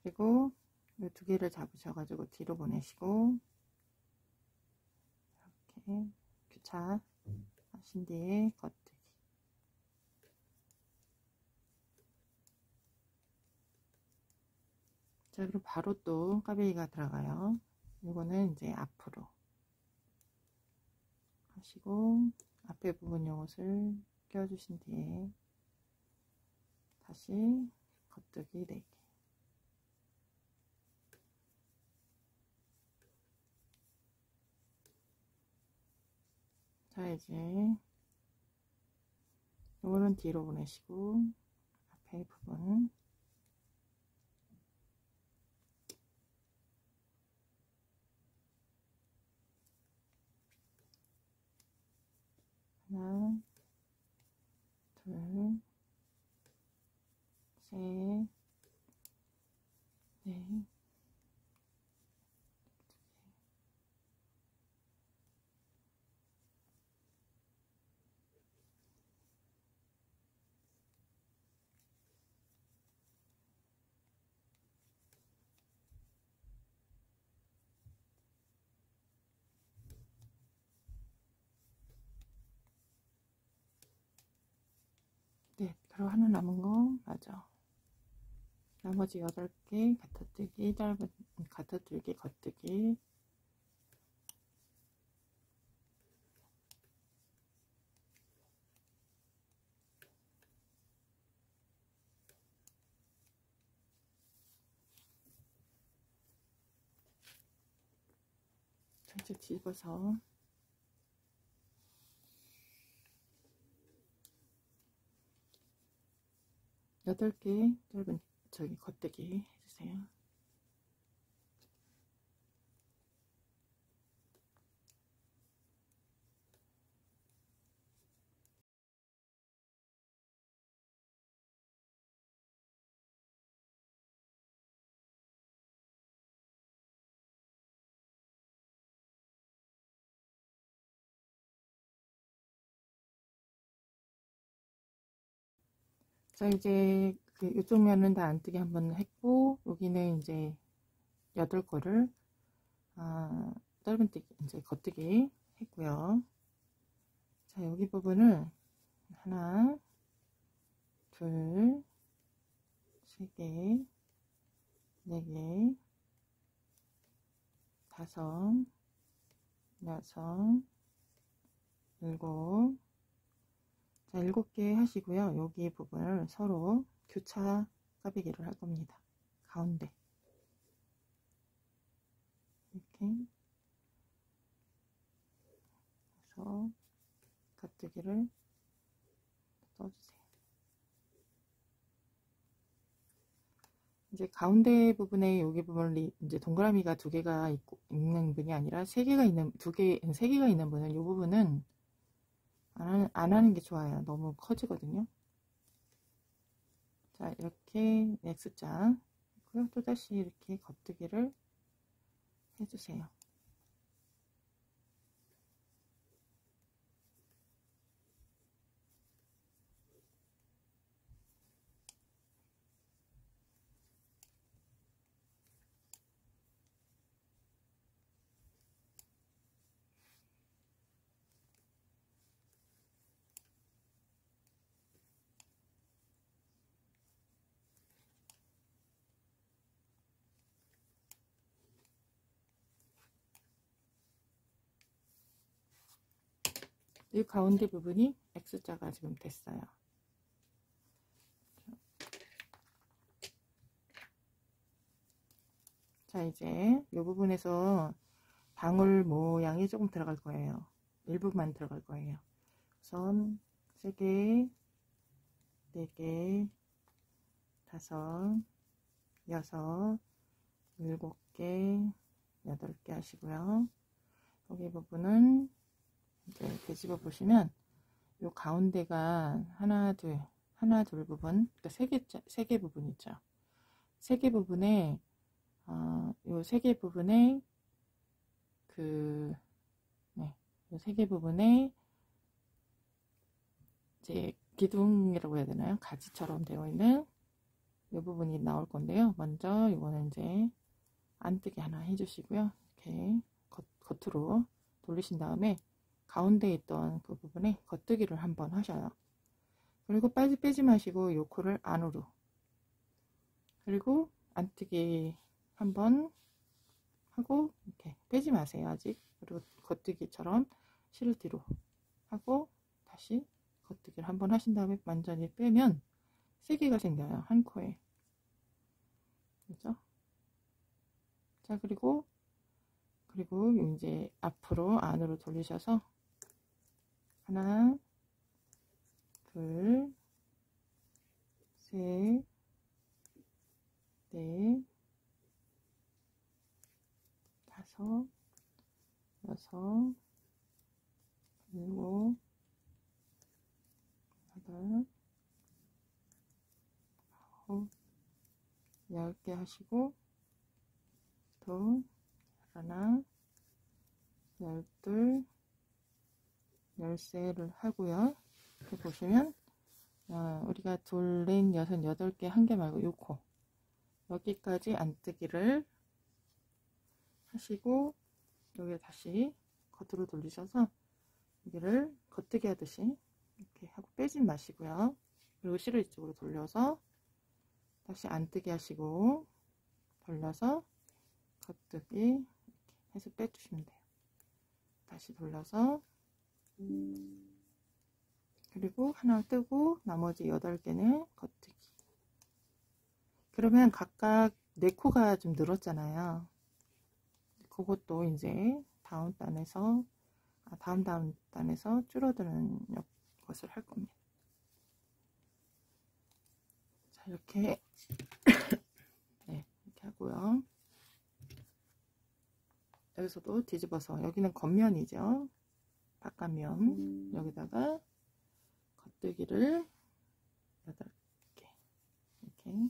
그리고 이 2개를 잡으셔가지고 뒤로 보내시고, 이렇게 교차 하신 뒤에 겉뜨기. 자, 그리고 바로 또 까베기가 들어가요. 이거는 이제 앞으로 하시고, 앞에 부분 요것을 껴주신 뒤에 다시 겉뜨기 4개. 자, 이제 이거는 뒤로 보내시고, 앞에 부분 하나, 둘, 셋, 넷, 네, 그리고 하나 남은 거 맞아. 나머지 8개 가터뜨기, 짧은 가터뜨기, 겉뜨기. 전체 뒤집어서 8개 짧은 겉뜨기 해주세요. 자, 이제 이쪽 면은 다 안뜨기 한번 했고, 여기는 이제 8거를 짧은뜨기, 이제 겉뜨기 했고요. 자, 여기 부분을 하나, 둘, 세 개, 네 개, 다섯, 여섯, 일곱. 자, 7개 하시고요. 여기 부분을 서로 교차 까베기를 할 겁니다. 가운데 이렇게 해서 가뜨기를 떠주세요. 이제 가운데 부분에 여기 부분을 이제 동그라미가 2개가 있는 분이 아니라 3개가 있는 3개가 있는 분은 이 부분은 안 하는 게 좋아요. 너무 커지거든요. 자, 이렇게 X자 있고요. 또 다시 이렇게 겉뜨기를 해주세요. 이 가운데 부분이 X자가 지금 됐어요. 자, 이제 이 부분에서 방울 모양이 조금 들어갈 거예요. 일부만 들어갈 거예요. 우선 3개, 4개, 5, 6, 7개, 8개 하시고요. 여기 부분은 이제 뒤집어 보시면 요 가운데가 하나 둘 부분, 그러니까 3개 부분 있죠. 3개 부분에 요 3개 부분에 요 3개 부분에 이제 기둥이라고 해야 되나요? 가지처럼 되어 있는 이 부분이 나올 건데요. 먼저 이거는 이제 안뜨기 하나 해주시고요. 이렇게 겉으로 돌리신 다음에 가운데 있던 그 부분에 겉뜨기를 한번 하셔요. 그리고 빼지 마시고 요 코를 안으로, 그리고 안뜨기 한번 하고 이렇게 빼지 마세요 아직. 그리고 겉뜨기처럼 실을 뒤로 하고 다시 겉뜨기를 한번 하신 다음에 완전히 빼면 3개가 생겨요, 한 코에. 그죠? 자, 그리고 이제 앞으로 안으로 돌리셔서 하나, 둘, 셋, 넷, 5, 6, 7, 8, 9, 10개 하시고, 또 하나, 12, 13를 하고요. 이렇게 보시면 우리가 둘, 넷, 여섯, 8개 한 개 말고 요 코 여기까지 안뜨기를 하시고, 여기 다시 겉으로 돌리셔서 여기를 겉뜨기 하듯이 이렇게 하고 빼진 마시고요. 그리고 실을 이쪽으로 돌려서 다시 안뜨기 하시고 돌려서 겉뜨기 이렇게 해서 빼주시면 돼요. 다시 돌려서 그리고 하나 뜨고 나머지 8개는 겉뜨기. 그러면 각각 4코가 좀 늘었잖아요. 그것도 이제 다음 단에서 줄어드는 것을 할 겁니다. 자, 이렇게 네, 이렇게 하고요. 여기서도 뒤집어서, 여기는 겉면이죠. 바깥면 여기다가 겉뜨기를 8개 이렇게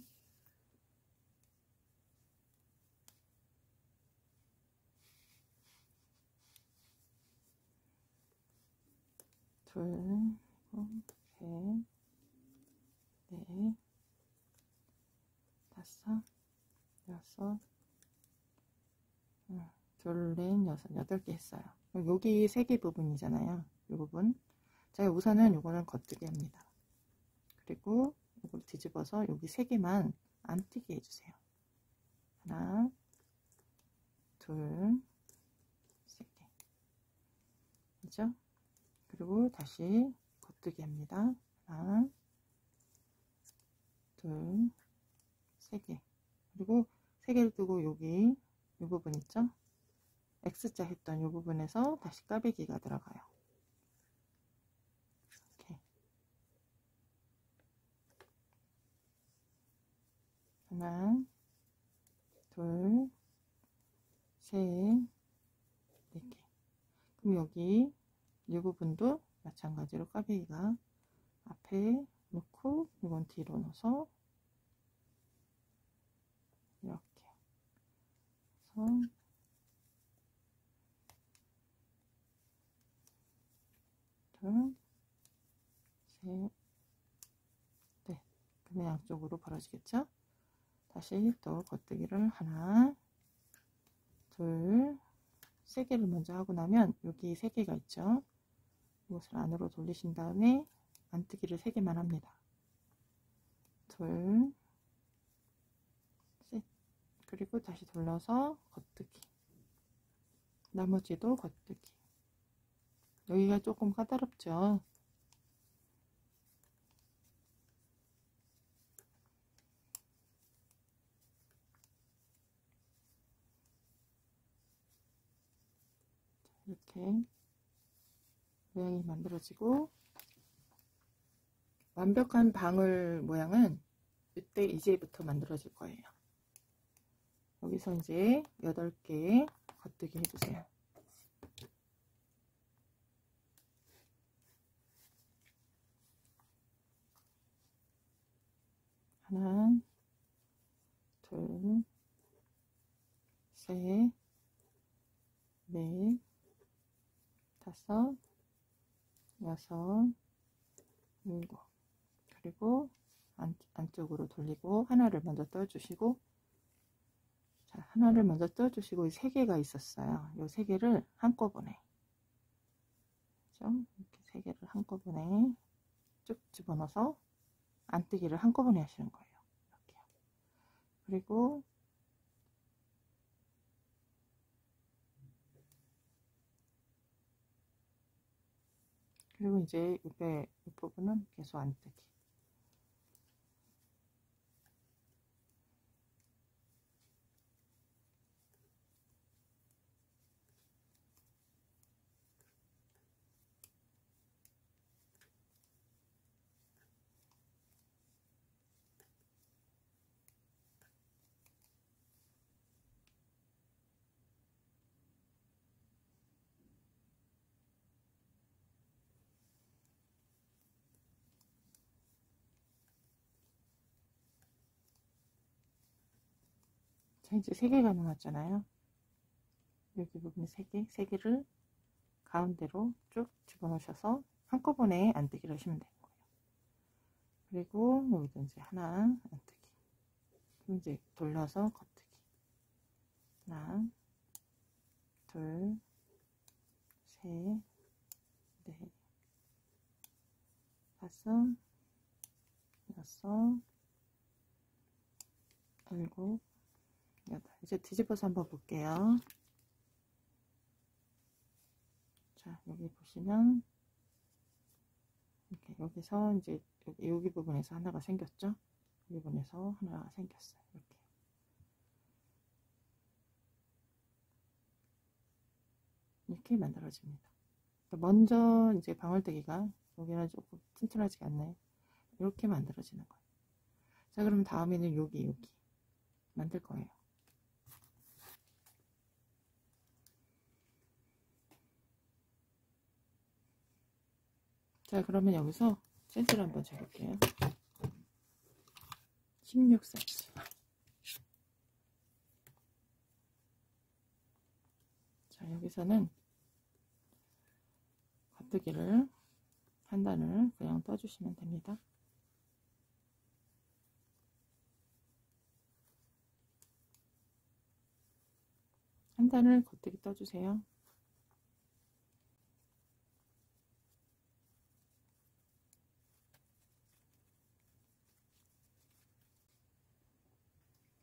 둘, 셋, 네, 다섯, 여섯, 둘, 넷, 여섯, 8개 했어요. 여기 3개 부분이잖아요. 이 부분. 자, 우선은 요거는 겉뜨기 합니다. 그리고 이걸 뒤집어서 여기 3개만 안 띄게 해주세요. 하나, 둘, 3개. 그죠? 그리고 다시 겉뜨기 합니다. 하나, 둘, 3개. 그리고 3개를 뜨고 여기 이 부분 있죠? X자 했던 이 부분에서 다시 까베기가 들어가요. 이렇게. 하나, 둘, 셋, 4개. 그럼 여기 이 부분도 마찬가지로 까베기가 앞에 놓고 이건 뒤로 넣어서 이렇게 해서 둘, 셋, 넷. 그러면 양쪽으로 벌어지겠죠? 다시 또 겉뜨기를 하나, 둘, 3개를 먼저 하고 나면 여기 3개가 있죠? 이것을 안으로 돌리신 다음에 안뜨기를 3개만 합니다. 둘, 셋. 그리고 다시 돌려서 겉뜨기. 나머지도 겉뜨기. 여기가 조금 까다롭죠? 이렇게 모양이 만들어지고, 완벽한 방울 모양은 이때 이제부터 만들어질 거예요. 여기서 이제 8개 겉뜨기 해주세요. 하나, 둘, 셋, 넷, 다섯, 여섯, 일곱. 그리고 안쪽으로 돌리고 하나를 먼저 떠주시고, 자, 하나를 먼저 떠주시고 3개가 있었어요. 이 3개를 한꺼번에, 그죠? 이렇게 3개를 한꺼번에 쭉 집어넣어서 안뜨기를 한꺼번에 하시는 거예요. 이렇게요. 그리고 이제 이 부분은 계속 안뜨기. 자, 이제 3개가 남았잖아요. 여기 부분에 3개를 가운데로 쭉 집어넣으셔서 한꺼번에 안뜨기를 하시면 되는 거예요. 그리고 여기도 이제 하나 안뜨기. 그럼 이제 돌려서 겉뜨기. 하나, 둘, 셋, 넷, 다섯, 여섯, 일곱, 여덟. 이제 뒤집어서 한번 볼게요. 자, 여기 보시면 이렇게 여기서 이제 여기 부분에서 하나가 생겼죠? 여기 부분에서 하나가 생겼어요. 이렇게 만들어집니다. 먼저 이제 방울뜨기가 여기는 조금 튼튼하지가 않나요? 이렇게 만들어지는 거예요. 자, 그럼 다음에는 여기 만들 거예요. 자, 그러면 여기서 센스를 한번 재볼게요. 16cm. 자, 여기서는 겉뜨기를 한 단을 그냥 떠주시면 됩니다. 한 단을 겉뜨기 떠주세요.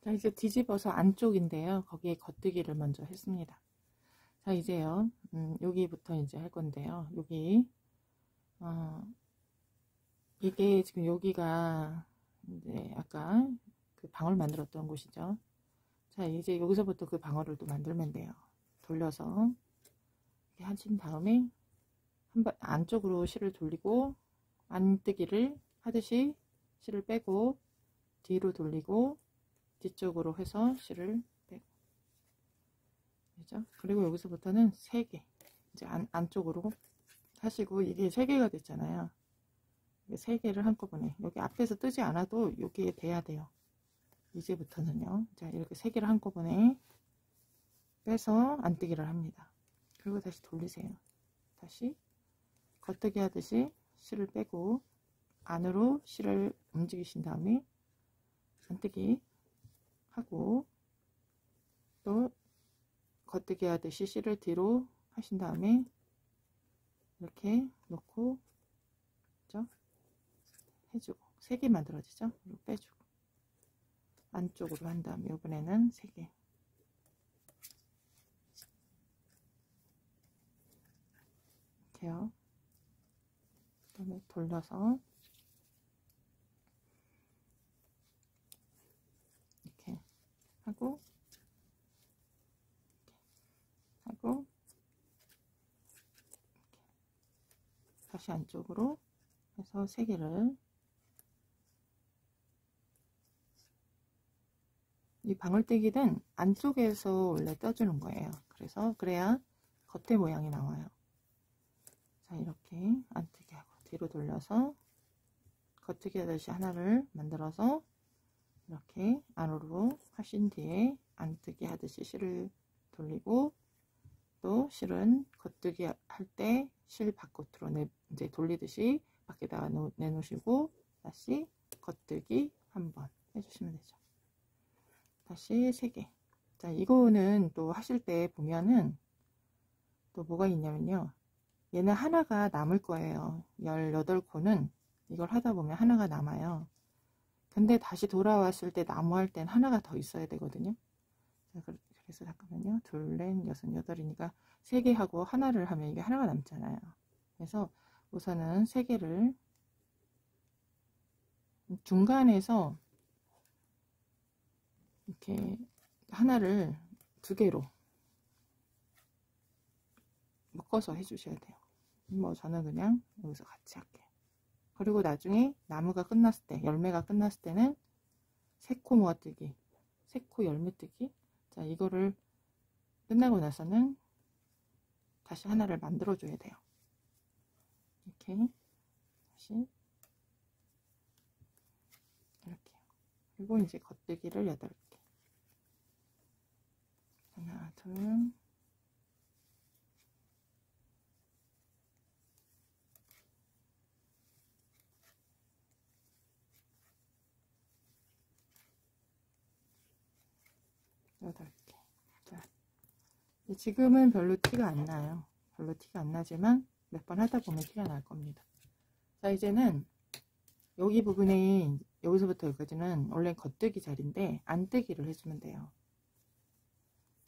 자, 이제 뒤집어서 안쪽인데요. 거기에 겉뜨기를 먼저 했습니다. 자, 이제요. 여기부터 이제 할 건데요. 여기, 이게 지금 여기가 이제 아까 그 방울 만들었던 곳이죠. 자, 이제 여기서부터 그 방울을 또 만들면 돼요. 돌려서 이렇게 하신 다음에 안쪽으로 실을 돌리고 안뜨기를 하듯이 실을 빼고 뒤로 돌리고 뒤쪽으로 해서 실을 빼고, 그죠? 그리고 여기서부터는 3개 이제 안쪽으로 하시고, 이게 3개가 됐잖아요. 3개를 한꺼번에 여기 앞에서 뜨지 않아도 여기에 돼야 돼요. 이제부터는요. 자, 이렇게 3개를 한꺼번에 빼서 안뜨기를 합니다. 그리고 다시 돌리세요. 다시 겉뜨기 하듯이 실을 빼고 안으로 실을 움직이신 다음에 안뜨기 하고, 또 겉뜨기 하듯이 실을 뒤로 하신 다음에 이렇게 놓고, 그죠? 해주고 3개 만들어지죠? 그리고 빼주고 안쪽으로 한 다음에 이번에는 3개 이렇게요. 그 다음에 돌려서 이렇게 하고 이렇게 다시 안쪽으로 해서 3개를, 이 방울뜨기는 안쪽에서 원래 떠주는 거예요. 그래야 겉에 모양이 나와요. 자, 이렇게 안뜨기 하고 뒤로 돌려서 겉뜨기 하듯이 하나를 만들어서 이렇게 안으로 하신 뒤에 안뜨기 하듯이 실을 돌리고, 또 실은 겉뜨기 할 때 실 바깥으로 이제 돌리듯이 밖에다가 내놓으시고 다시 겉뜨기 한번 해주시면 되죠. 다시 3개. 자, 이거는 또 하실 때 보면은 또 뭐가 있냐면요. 얘는 하나가 남을 거예요. 18코는 이걸 하다 보면 하나가 남아요. 근데 다시 돌아왔을 때 나무할 땐 하나가 더 있어야 되거든요. 자, 그래서 잠깐만요. 2, 4, 6, 8이니까 3개 하고 하나를 하면 이게 하나가 남잖아요. 그래서 우선은 3개를 중간에서 이렇게 하나를 2개로 묶어서 해주셔야 돼요. 뭐 저는 그냥 여기서 같이 할게요. 그리고 나중에 나무가 끝났을 때, 열매가 끝났을 때는 3코 모아뜨기, 3코 열매뜨기. 자, 이거를 끝나고 나서는 다시 하나를 만들어 줘야 돼요. 이렇게 다시 이렇게요. 그리고 이제 겉뜨기를 8개. 하나, 둘, 여덟 개. 자, 지금은 별로 티가 안 나요. 별로 티가 안 나지만 몇 번 하다 보면 티가 날 겁니다. 자, 이제는 여기 부분에 여기서부터 여기까지는 원래 겉뜨기 자리인데 안뜨기를 해주면 돼요.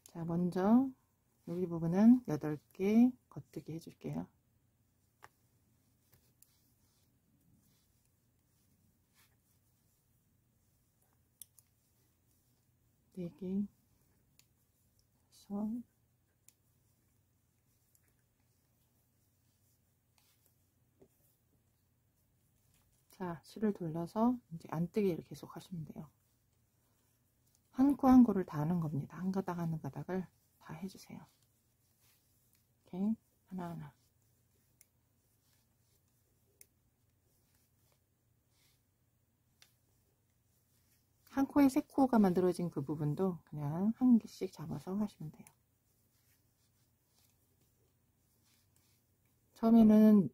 자, 먼저 여기 부분은 8개 겉뜨기 해줄게요. 네 개 해서 자, 실을 돌려서 이제 안뜨기를 계속 하시면 돼요. 한 코 한 코를 다 하는 겁니다. 한 가닥 한 가닥을 다 해주세요. 이렇게 하나하나. 한 코에 3코가 만들어진 그 부분도 그냥 한 개씩 잡아서 하시면 돼요. 처음에는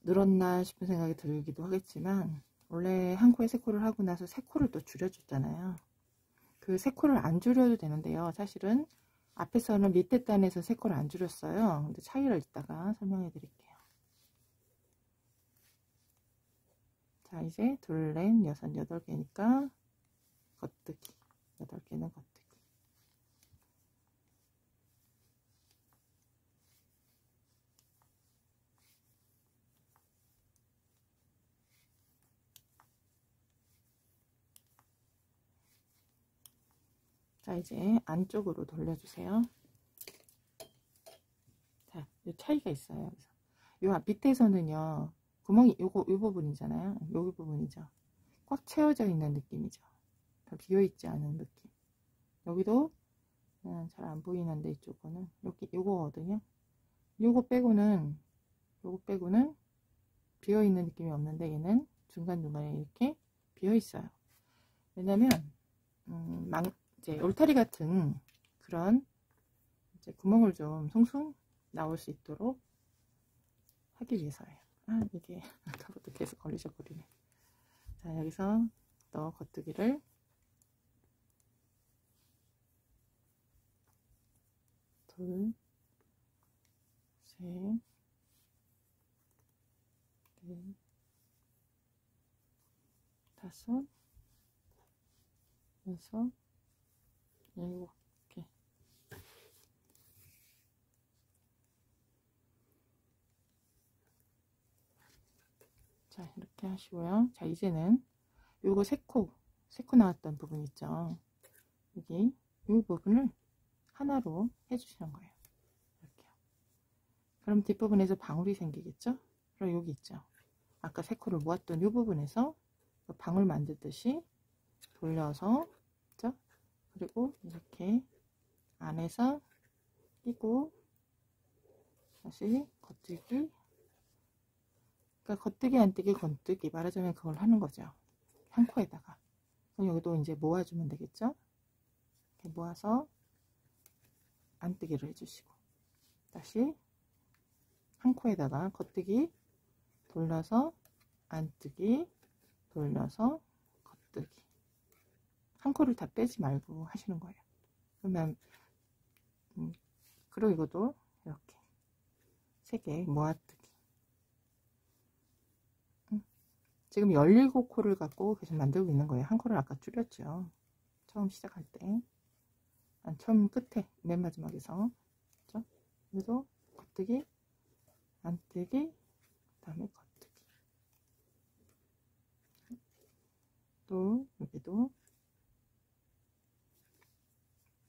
늘었나 싶은 생각이 들기도 하겠지만, 원래 한 코에 3코를 하고 나서 3코를 또 줄여줬잖아요. 그 3코를 안 줄여도 되는데요. 사실은 앞에서는 밑에 단에서 3코를 안 줄였어요. 근데 차이를 이따가 설명해 드릴게요. 자, 이제 둘, 넷, 여섯, 8개니까 겉뜨기. 8개는 겉뜨기. 자, 이제 안쪽으로 돌려주세요. 자, 이 차이가 있어요. 그래서 요 밑에서는요, 구멍이 요 부분이잖아요. 여기 부분이죠. 꽉 채워져 있는 느낌이죠. 더 비어있지 않은 느낌. 여기도 잘 안 보이는데 이쪽은 여기 요거거든요. 요거 빼고는 비어있는 느낌이 없는데 얘는 중간중간에 이렇게 비어있어요. 왜냐면 이제 울타리 같은 그런 이제 구멍을 좀 송송 나올 수 있도록 하기 위해서예요. 아, 이게 아까부터 계속 걸리셔 버리네. 자, 여기서 또 겉뜨기를 둘, 셋, 넷, 다섯, 여섯, 7개. 자, 이렇게 하시고요. 자, 이제는 요거 3코 나왔던 부분 있죠. 여기 이 부분을 하나로 해주시는 거예요. 이렇게요. 그럼 뒷부분에서 방울이 생기겠죠? 그럼 여기 있죠. 아까 3코를 모았던 이 부분에서 방울 만들듯이 돌려서, 그죠? 그리고 이렇게 안에서 끼고 다시 겉뜨기. 그러니까 겉뜨기, 안뜨기, 겉뜨기 말하자면 그걸 하는 거죠. 한 코에다가. 그럼 여기도 이제 모아주면 되겠죠? 이렇게 모아서 안뜨기를 해주시고 다시 한 코에다가 겉뜨기 돌려서 안뜨기 돌려서 겉뜨기 한 코를 다 빼지 말고 하시는 거예요. 그러면 그리고 이것도 이렇게 3개 모아뜨기. 지금 17코를 갖고 계속 만들고 있는 거예요. 한 코를 아까 줄였죠. 처음 시작할 때. 처음 끝에 맨 마지막에서. 그렇죠? 그래서 겉뜨기 안뜨기 그다음에 겉뜨기. 또 여기도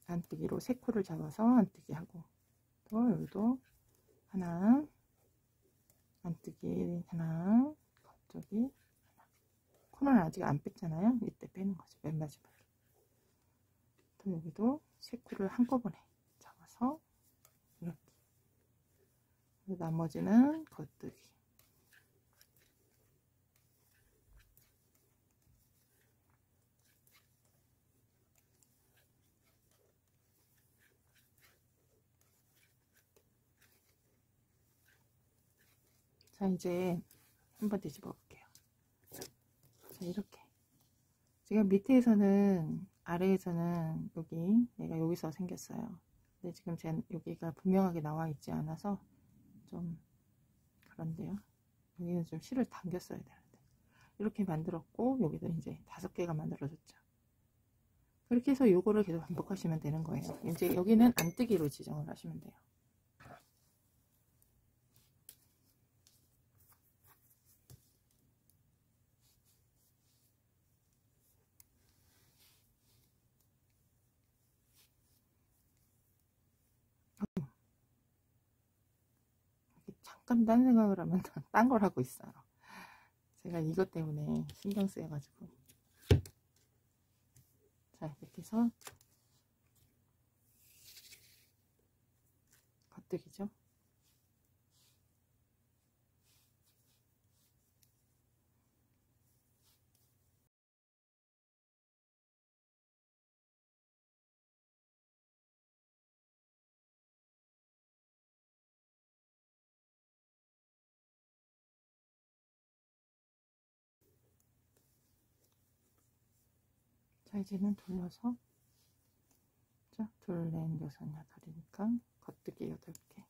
안뜨기로 3코를 잡아서 안뜨기 하고 또 여기도 하나 안뜨기 하나 겉뜨기 하나. 코는 아직 안 뺐잖아요. 이때 빼는 거죠. 맨 마지막에. 또 여기도 3코를 한꺼번에 잡아서 이렇게. 나머지는 겉뜨기. 자, 이제 한번 뒤집어 볼게요. 자, 이렇게. 지금 밑에서는 아래에서는 여기 얘가 여기서 생겼어요. 근데 지금 제 여기가 분명하게 나와 있지 않아서 좀 그런데요. 여기는 좀 실을 당겼어야 되는데 이렇게 만들었고 여기도 이제 5개가 만들어졌죠. 그렇게 해서 요거를 계속 반복하시면 되는 거예요. 이제 여기는 안뜨기로 지정을 하시면 돼요. 잠깐 딴 생각을 하면 딴 걸 하고 있어요. 제가 이것 때문에 신경 쓰여가지고. 자, 이렇게 해서 겉뜨기죠. 자, 이제는 돌려서 그죠? 둘, 넷, 여섯, 여덟이니까 겉뜨기 8개.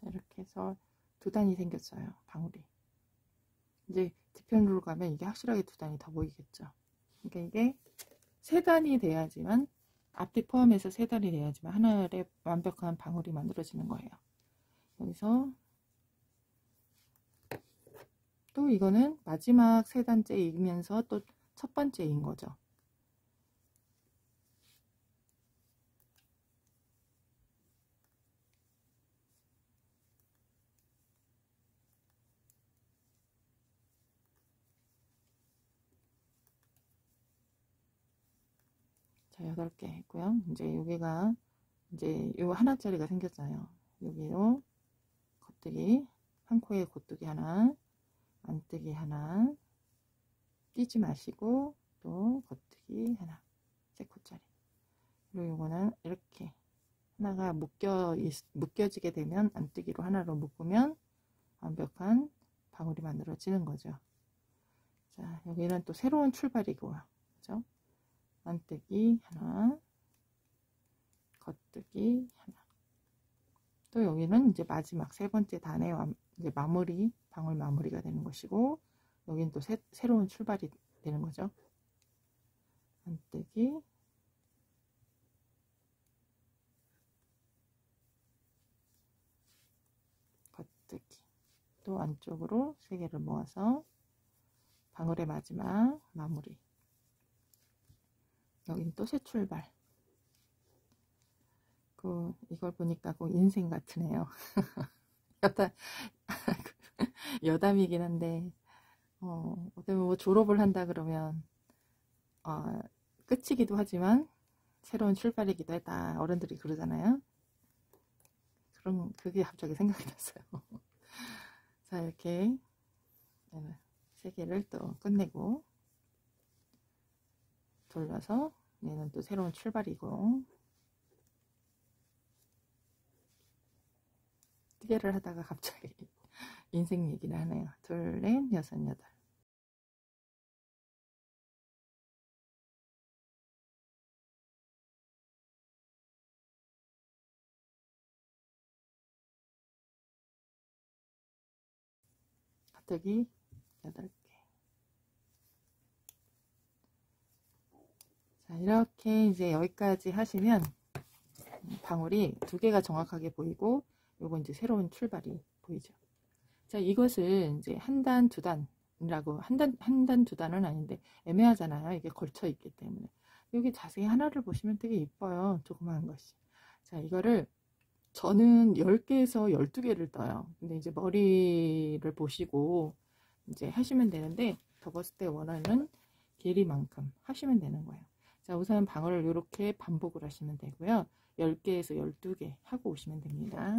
이렇게 해서 2단이 생겼어요. 방울이. 이제 뒤편으로 가면 이게 확실하게 2단이 더 보이겠죠. 그러니까 이게 3단이 돼야지만, 앞뒤 포함해서 3단이 돼야지만 하나의 완벽한 방울이 만들어지는 거예요. 여기서 또 이거는 마지막 3단째이면서 또 첫 번째인 거죠. 자, 8개 했고요. 이제 여기가 이제 요 하나짜리가 생겼잖아요. 여기로 겉뜨기, 한 코에 겉뜨기 하나, 안뜨기 하나, 끼지 마시고 또 겉뜨기 하나, 3코짜리. 그리고 요거는 이렇게 하나가 묶여지게 되면 안뜨기로 하나로 묶으면 완벽한 방울이 만들어지는 거죠. 자, 여기는 또 새로운 출발이고요. 그죠? 안뜨기 하나, 겉뜨기 하나. 또 여기는 이제 마지막 3번째 단의 이제 마무리, 방울 마무리가 되는 것이고, 여기는 또 새로운 출발이 되는 거죠. 안뜨기, 겉뜨기. 또 안쪽으로 3개를 모아서 방울의 마지막 마무리. 여기는 또 새 출발. 이걸 보니까 인생 같으네요. 여담이긴 한데, 어떻게 뭐 졸업을 한다 그러면, 끝이기도 하지만, 새로운 출발이기도 했다. 어른들이 그러잖아요. 그게 갑자기 생각이 났어요. 자, 이렇게 3개를 또 끝내고, 돌려서, 얘는 또 새로운 출발이고, 뜨개를 하다가 갑자기 인생 얘기를 하네요. 둘, 넷, 여섯, 여덟. 겉뜨기 8개. 자, 이렇게 이제 여기까지 하시면 방울이 2개가 정확하게 보이고, 요거 이제 새로운 출발이 보이죠. 자, 이것을 이제 한 단, 2단이라고, 한 단, 2단은 아닌데 애매하잖아요. 이게 걸쳐 있기 때문에. 여기 자세히 하나를 보시면 되게 이뻐요. 조그마한 것이. 자, 이거를 저는 10개에서 12개를 떠요. 근데 이제 머리를 보시고 이제 하시면 되는데, 접었을 때 원하는 길이만큼 하시면 되는 거예요. 자, 우선 방울을 이렇게 반복을 하시면 되고요. 10개에서 12개 하고 오시면 됩니다.